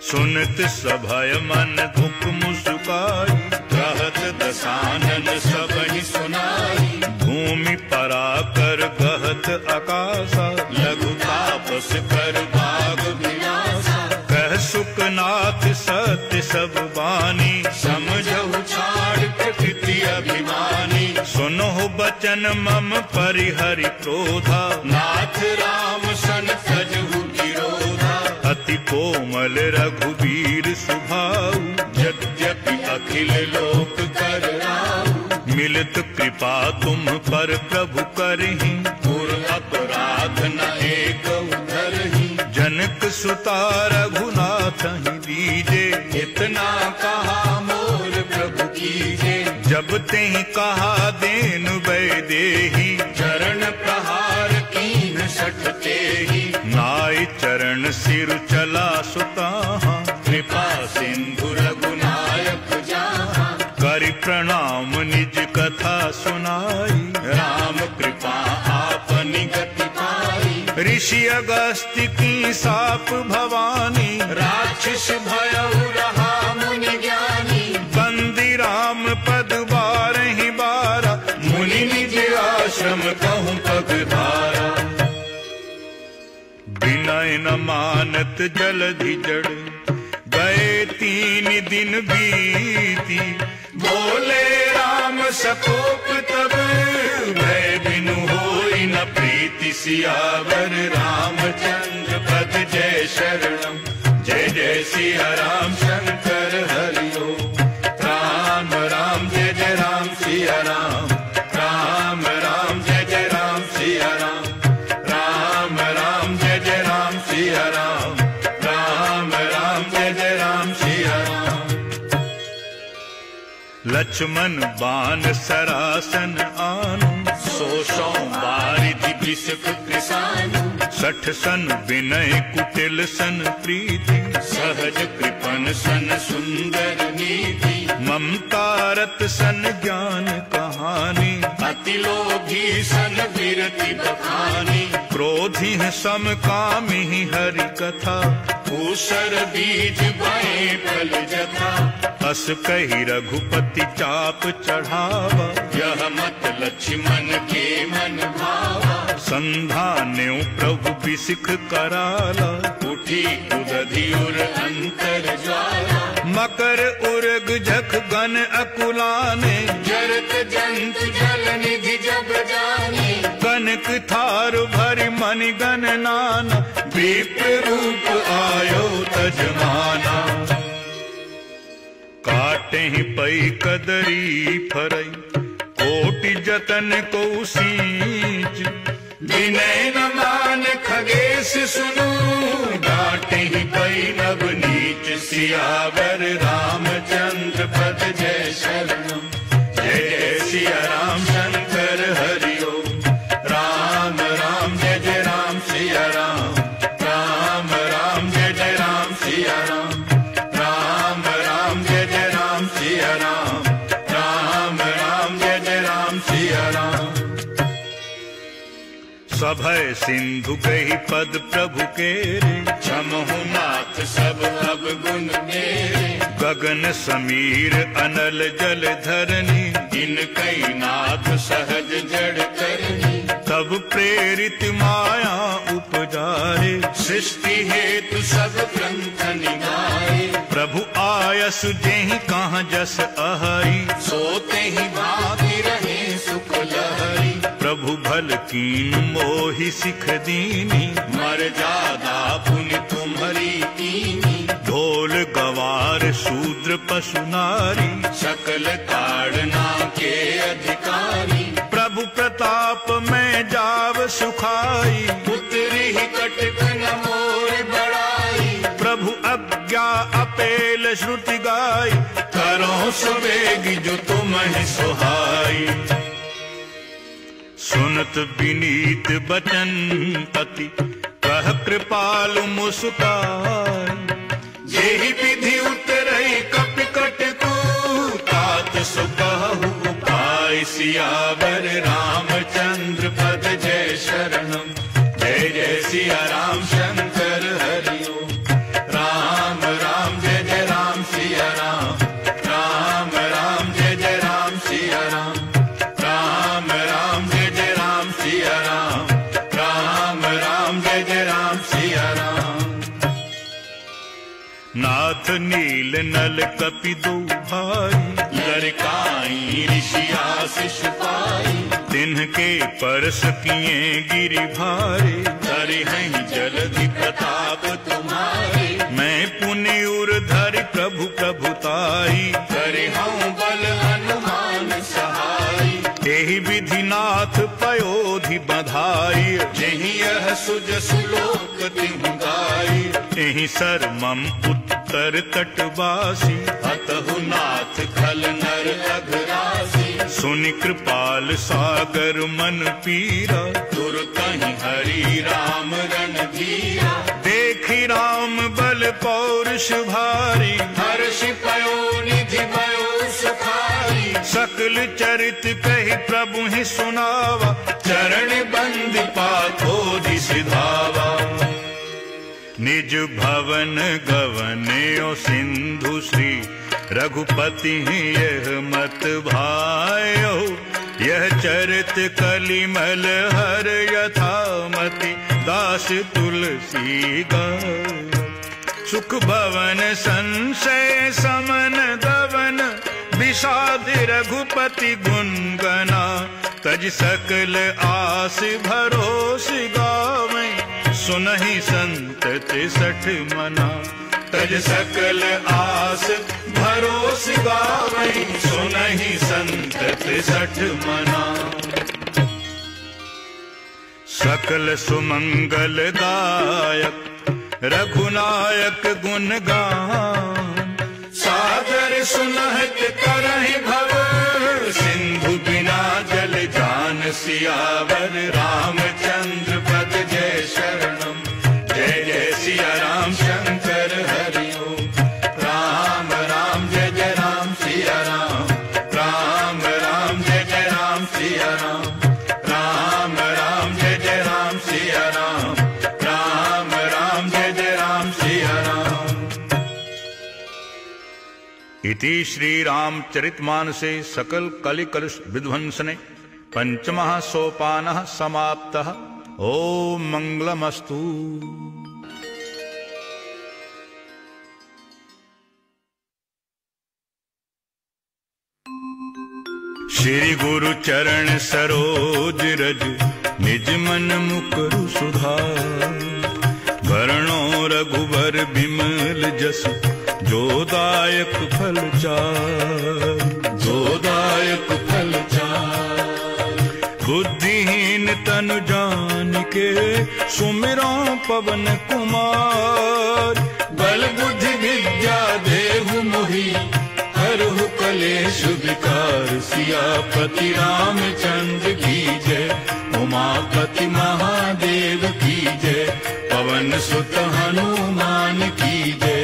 सुनत सभय मन धुक मुस्काई, रहत दसानन सब ही सुनाई। भूमि पराकर गहत आकाशा, लघु तापस कर भाग विनाशा। कह सुखनाथ सत्य सब बानी, समझहु छाड़ प्रकृति अभिमानी। सुनो बचन मम परिहरि क्रोधा, नाथ राम सन सजहु विरोधा। अति कोमल रघुवीर सुभाऊ, यद्यपि अखिल लोक कर राहु। मिलित कृपा तुम पर प्रभु करहि, पुर अपराध न एक धरहि। जनक सुता रघुनाथ ही दीजे, इतना कहा मोर प्रभु कीजे। जब तेहि कहा देन वैदेही, चरण प्रहार कीन सटते ही। नाय चरण सिर चला सुताहा, कृपा सिंधु रघुनायक जहाँ। करि प्रणाम निज कथा सुनाई। राम कृपा आपनि गति पाई। ऋषि अगस्त्य की साप भवानी, राक्षस भयउ रहा मुनि ज्ञानी। बंदी राम पद बारहि बारा, मुनि निज आश्रम कहूँ पगधारा। विनय न मानत जलधि जड़, गए 3 दिन बीती। बोले राम सकोप तब, भय बिनु होई न प्रीति। सियावर रामचंद्र पद जय शरणम। जय जय सिया राम शंकर हरि ओम। राम राम जय जय राम सिया राम। राम राम जय जय राम सिया राम। राम राम जय जय राम सिया राम। राम राम जय जय राम सिया राम। लक्ष्मण बान सरासन आनु, 100 बारिधि बिसक कृसानु। 60 सन विनय कुटिल सन प्रीति, सहज कृपन सन सुंदर नीति। ममता रत सन ज्ञान कहानी, अति लोभी सन विरति बखानी। क्रोधी सम कामी हरि कथा, ऊसर बीज भय फल जथा। अस कही रघुपति चाप चढ़ावा, यह मत लक्ष्मण के मन भावा। संधान्यो प्रभु बिसिख कराला, उठी उदधि उर अंतर ज्वाला। मकर उर्ग जख गन अकुलाने, जरत जंत जल निधि जब जाने। कनक थार भरि मनि गन नाना, विप्र रूप आयो तजमाना। काटे पई कदरी फरई, कोटि जतन को सींच। विनय न मान खगेश सुनो, डांटे ही पई नभ नीच। सियावर रामचंद्र पद जय शरणम। जय जय सिया राम शंकर हरि ओम। राम राम जय जय राम सिया राम। राम राम जय जय राम सिया राम। राम राम जय जय राम सिया राम। राम राम जय जय राम सिया राम। सभय सिंधु कही पद प्रभु केरे, क्षमहु नाथ सब अवगुण मेरे। गगन समीर अनल जल धरनी, इन कई नाथ सहज जड़ करनी। तब प्रेरित माया उपजारे, सृष्टि हेतु सब ग्रंथ निगारे। प्रभु आयस जेहि कहाँ जस अहई, सोते ही भागी रहे सुख लहरी। प्रभु भल कीन मोहि सिख दीनी, मर्यादा पुनि तुम्हारी कीनी। ढोल गवार शूद्र पशु नारी, सकल ताड़ना के अधिकारी। प्रभु प्रताप में जाव सुखाई, पुत्री ही कटक न मोर बड़ाई। प्रभु अज्ञा अपेल श्रुति गाई, करो सुबेगी जो तुम्हें सुहाई। सुनत विनीत बचन पति, कह कृपालु मुस्काई। जेहि विधि उतरई कपिकट को, तात सुकहु उपाय। सियावर रामचंद्र पद जय शरणम। जय जय सिया राम शंकर हरि ओम। राम राम जय जय राम सिया राम। राम राम जय जय राम सिया राम। नील नल कपि दो भाई, लड़काई ऋषिया शिशुपाई, तिन्हके परस किए गिरि भारे, धरि हैं जलधि प्रताप तुम्हारे, मैं पुनि उर धरि प्रभु प्रभुताई, करे हूँ बल हनुमान सहाय, एहि विधिनाथ पयोधि बधाई, जेहि यह सुज सुलोक तिहुँ गाई, एहि सर मम उत्तर तटवासी, अतहु नाथ खल नर अघरासी, सुनि कृपाल सागर मन पीरा, तुर कहीं हरि राम रणधीरा, देखि राम बल पौरुष भारी, हर्ष पयो निधि भयो सुखाई, सकल चरित कहि प्रभु ही सुनावा, चरण बंद पाथोधि सिधावा, निज भवन गवन्यो सिंधु श्री रघुपति यह मत भायो, यह चरित कलिमल हर यथामति दास तुलसी गाय, सुख भवन संशय समन दवन, विषाद रघुपति गुण गना, तज सकल आस भरोस गावें, सुनहि संतति सठ मना, तज सकल आस भरोस गावें, सुनहि संतति सठ मना, सकल सुमंगल दायक रघुनायक गुण गान, सादर सुनहत करहि भव, सिंधु बिना जल जान, सियावर रामचंद्र पद जय शरणम, जय जय सिया राम शंकर हरि ओम, राम राम जय जय राम सिया राम, राम राम जय जय राम सिया राम, राम राम जय जय राम सिया राम, राम राम जय जय राम सिया राम। इति श्री रामचरितमानसे सकल कलिकलुष विध्वंसने पंचमः सोपानः समाप्तः। ओम मंगलमस्तु। श्री गुरु चरण सरोज रज निज मन मुकुरु सुधार, भरणो रघुवर बिमल जस जो दायक फल चार, जो दायक फल चार। बुद्धिहीन तनु जान के सुमिरो पवन कुमार, बल बुद्धि विद्या देहु मोहि हरहु कलेश विकार, सियापति रामचंद्र की जय, उमापति महादेव की जय, पवन सुत हनुमान की जय।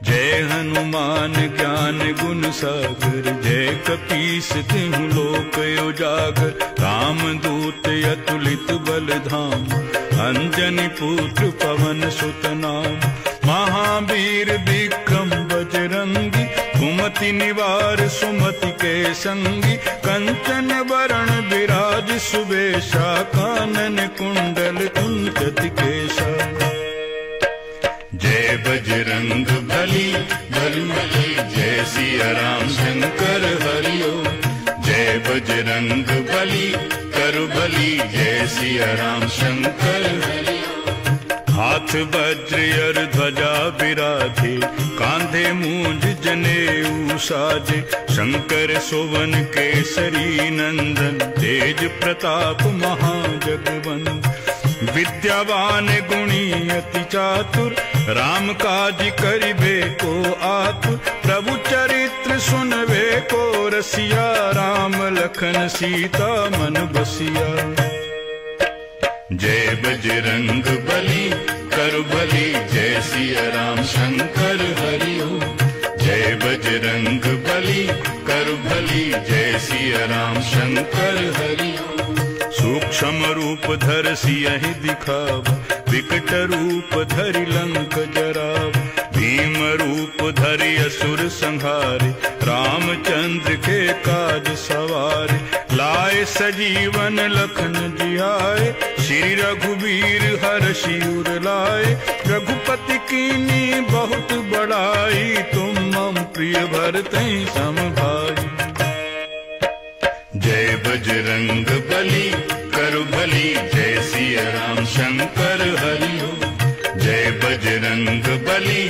जय हनुमान ज्ञान गुण सागर, जय कपीस तिहु लोक उजागर, रामदूत अतुलित बल धाम, अंजनी पुत्र पवन सुत नाम, महावीर विक्रम बजरंगी, कुमति निवार सुमति के संगी, कंचन वरण विराज सुबेशा, कानन कुंडल कुंचत केशा। जय बजरंग बली बली, जय सिया राम शंकर हरि ओम, जय बजरंग बली करु बली, जय सिया राम शंकर हरि ओम। हाथ वज्र और ध्वजा बिराधे, कांधे मूंज जनेऊ साजे, शंकर सुवन केसरी नंदन, तेज प्रताप महाजगवंदन, विद्यावान गुणी अति चातुर, राम काज करिबे को आतुर, प्रभु चरित्र सुनबे को रसिया, राम लखन सीता मन बसिया। जय बजरंग बली करु बली, जय सिया राम शंकर हरि ओम, जय बजरंग बली करु बली, जय सिया राम शंकर हरि ओम। सूक्ष्म रूप धर सियहि दिखाव, विकट रूप धरि लंक जराव, भीम रूप धरि असुर संहारे, रामचंद्र के काज सवारे, लाए सजीवन लखन जियाए, श्री रघुवीर हर्षि उर लाए। रघुपति कीनी बहुत बड़ाई, तुम मम प्रिय भरतहि सम भाई। जय बजरंग बली करु भली, जय सिया राम शंकर हरि ओम। जय बजरंग बली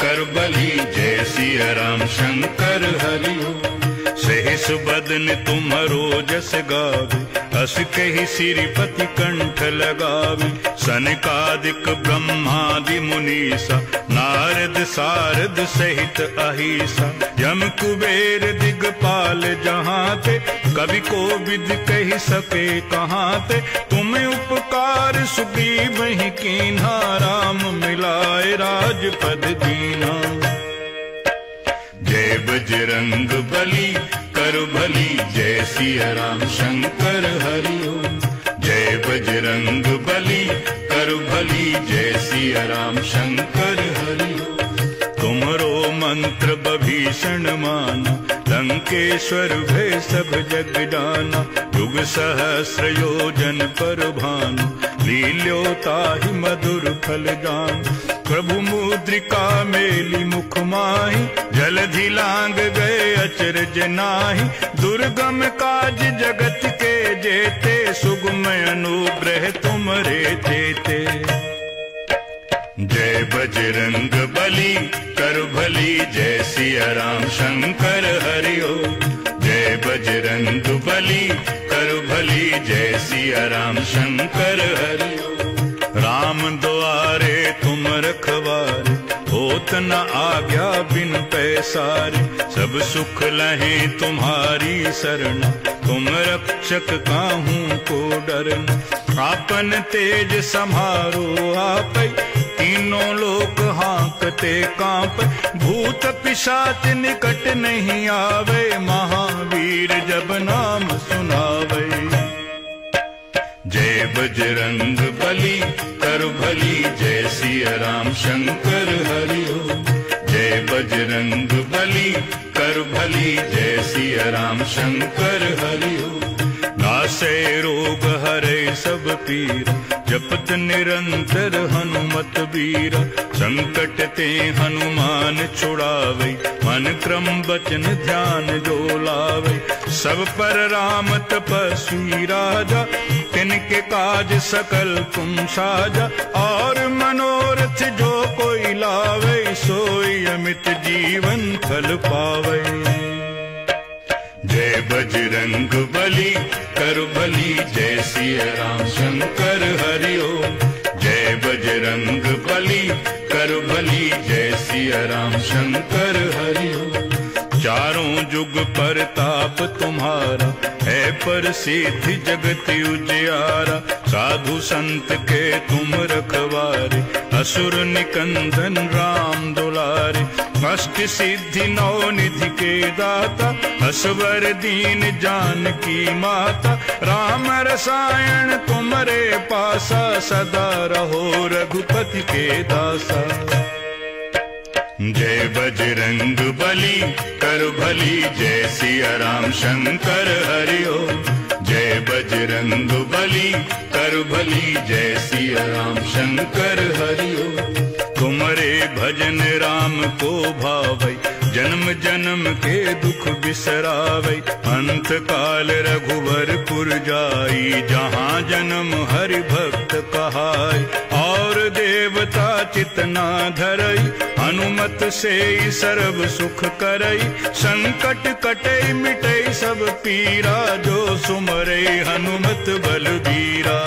करु भली, जय सिया राम शंकर हरि ओम। सहस बदन तुम्हरो जस गावे, अस कहि श्रीपति कंठ लगावे। सनकादिक ब्रह्मादि मुनीसा, नारद सारद सहित अहिसा। यम कुबेर दिगपाल जहाँ ते, कवि कोविद कहि सके कहाँ ते। तुम उपकार सुग्रीव ही कीन्हा, राम मिलाए राजपद दीना। जय बजरंग बली करु भली, जय सिया राम शंकर हरि ओम। जय बजरंग बली करु भली, जय सिया राम शंकर हरि ओम। तुमरो मंत्र बभीषण माना, लंकेश्वर भय सब जग जाना। युग सहस्र योजन पर भानु, लील्यो ताहि मधुर फल जान। प्रभु मुद्रिका मेली मुख माहि, जलधि लांग गए अचरज नाहि। दुर्गम काज जगत के जेते, सुगम अनुग्रह तुमरे तेते। जय बजरंग बली करु भली, जय सिया राम शंकर हरि ओम। जय बजरंग बली करु भली, जय सिया राम शंकर हरि ओम। राम द्वारे तुम रखवारे, होत न आज्ञा बिन पैसारे। सब सुख लहे तुम्हारी शरण, तुम रक्षक काहू को डरना। आपन तेज सम्हारो आपै, तीनों लोक हाँकते कांपै। भूत पिशाच निकट नहीं आवे, महावीर जब नाम सुनावे। जय बजरंग बली करु भली, जय सिया राम शंकर हरि ओम। जय बजरंग बली करु भली, जय सिया राम शंकर हरि ओम। नासै रोग हरै सब पीरा, जपत निरंतर हनुमत बीरा। संकट ते हनुमान छुड़ावे, मन क्रम बचन ध्यान जो लावे। सब पर राम तपस्वी राजा, तिनके काज सकल तुम साजा। और मनोरथ जो कोई लावे, सोई अमित जीवन फल पावे। जय बजरंग बली करु भली, जय सिया राम शंकर हरि ओम। जय बजरंग बली करु भली, जय सिया राम शंकर हरि ओम। चारों जुग परताप तुम्हारा, है प्रसिद्ध जगत उजियारा। साधु संत के तुम रखवारे, असुर निकंदन राम दुलारे। अष्ट सिद्धि नौ निधि के दाता, असवर दीन जानकी माता। राम रसायन तुम्हारे पासा, सदा रहो रघुपति के दासा। जय बजरंग बली करु भली, जय सिया राम शंकर हरि ओम। जय बजरंग बली करु भली, जय सिया राम शंकर हरि ओम। तुमरे भजन राम को भावै, जन्म जन्म के दुख बिसरावै। अंत काल रघुवर पुर जाई, जहाँ जन्म हरि भक्त कहाई। और देवता चितना धरई, हनुमत से सर्व सुख करई। संकट कटई मिटई सब पीरा, जो सुमरे हनुमत बलबीरा।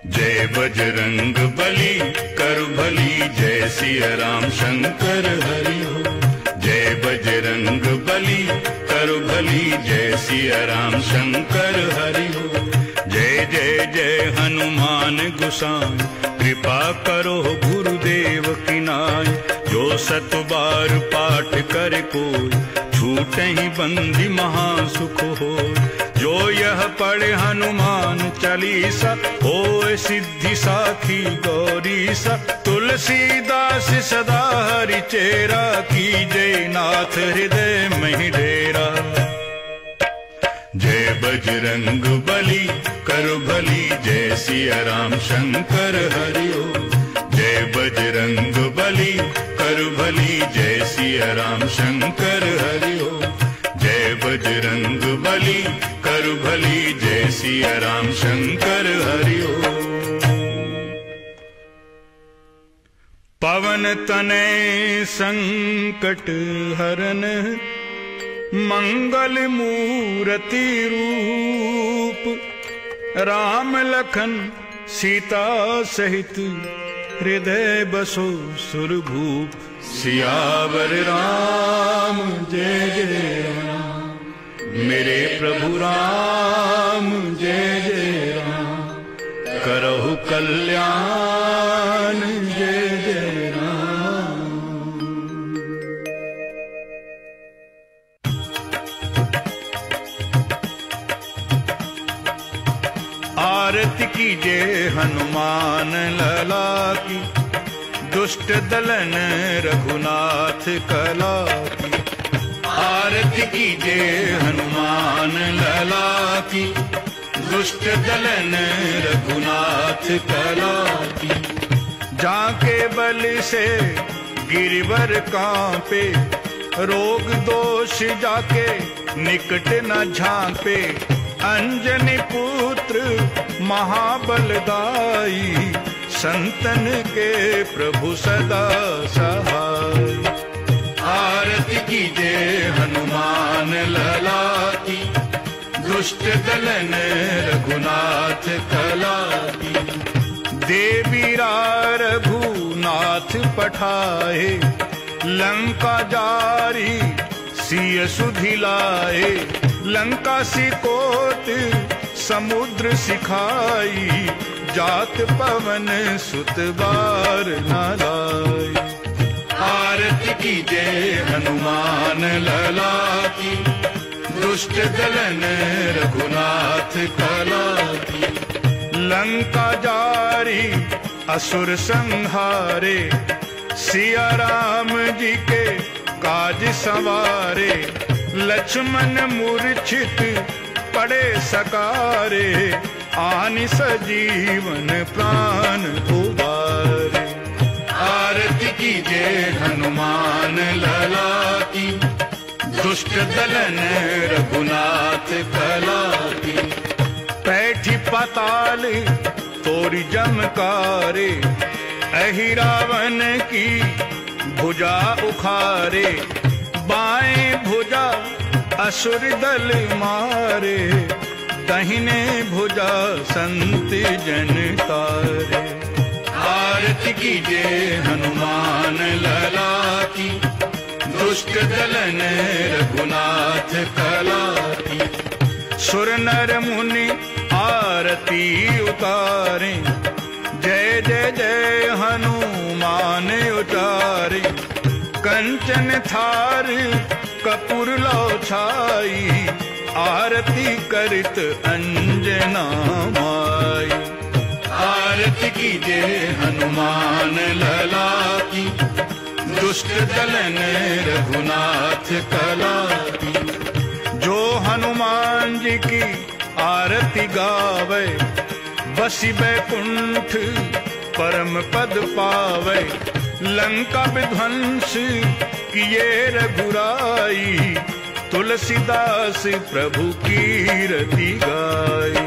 जय बजरंग बली करु भली, जय सिया राम शंकर हरि ओम। जय बजरंग बली करु भली, जय सिया राम शंकर हरि ओम। जय जय जय हनुमान गोसाई, कृपा करो गुरुदेव की नाई। जो सत बार पाठ करे कोई, छूटहि बंदी महासुख होय। जो यह पढ़े हनुमान चालीसा, होय सिद्धि साखी गौरीसा। तुलसीदास सदा हरि चेरा, कीजय नाथ हृदय में डेरा। जय बजरंग बली कर भली, जय सिया राम शंकर हरि ओम। जय बजरंग बली कर भली, जय सिया राम शंकर हरि ओम। जय बजरंग बली कर भली, जय सिया राम शंकर हरि ओम। पवन तनय संकट हरन, मंगल मूर्ति रूप। राम लखन सीता सहित, हृदय बसो सुरभूप। सियावर राम जय जय राम, मेरे प्रभु राम जय जय राम। करहु कल्याण जय जय राम। आरती कीजिए हनुमान लला की, दुष्ट दलन रघुनाथ कला की। आरती कीजिए हनुमान लला की, दुष्ट दलन रघुनाथ कला की। जाके बल से गिरवर कांपे, रोग दोष जाके निकट न झांपे। अंजनी पुत्र महाबलदाई, संतन के प्रभु सदा सहाय। आरती कीजिए हनुमान लला की, दुष्ट दलन रघुनाथ कला की। देवीरा रघुनाथ पठाए, लंका जारी सिय सुधिलाए। लंका सिकोट समुद्र सिखाई, जात पवन सुत बार न लाए। आरती कीजिए हनुमान लला की, दुष्ट दलन रघुनाथ कला की। लंका जारी असुर संहारे, सिया राम जी के काज संवारे। लक्ष्मण मूर्छित पड़े सकारे, आनि सजीवन प्राण उबारे। आरती कीजिए हनुमान लला की, दुष्ट दलन रघुनाथ कला की। पैठी पाताल तोरी जमकारे, अहि रावण की भुजा उखारे। बाएं भुजा असुर दल मारे, दाहिने भुजा संत जन तारे। आरती कीजिए हनुमान लला की, दुष्ट दलन रघुनाथ कला की। सुर नर मुनि आरती उतारे, जय जय जय हनुमान उचारे। कंचन थार कपूर लो छाई, आरती करत अंजना माई। आरती कीजिए हनुमान लला की, दुष्ट दलन रघुनाथ कला की। जो हनुमान जी की आरती गावे, बसी बैकुंठ परम पद पावे। लंका विध्वंस किए रघुराई, तुलसीदास प्रभु कीरति गाई।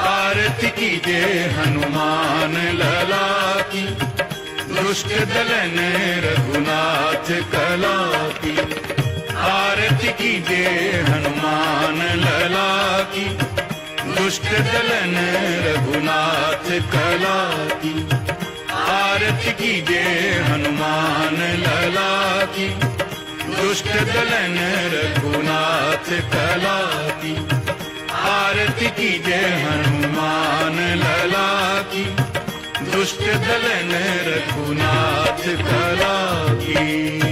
आरती कीजिए हनुमान लला की, दुष्ट दलन रघुनाथ कला की। आरती कीजिए हनुमान लला की, दुष्ट दलन रघुनाथ कला की। आरती कीजिए हनुमान लला की, दुष्ट दलन रघुनाथ कला की। आरती कीजिए हनुमान लला की, दुष्ट दलन रघुनाथ कला की।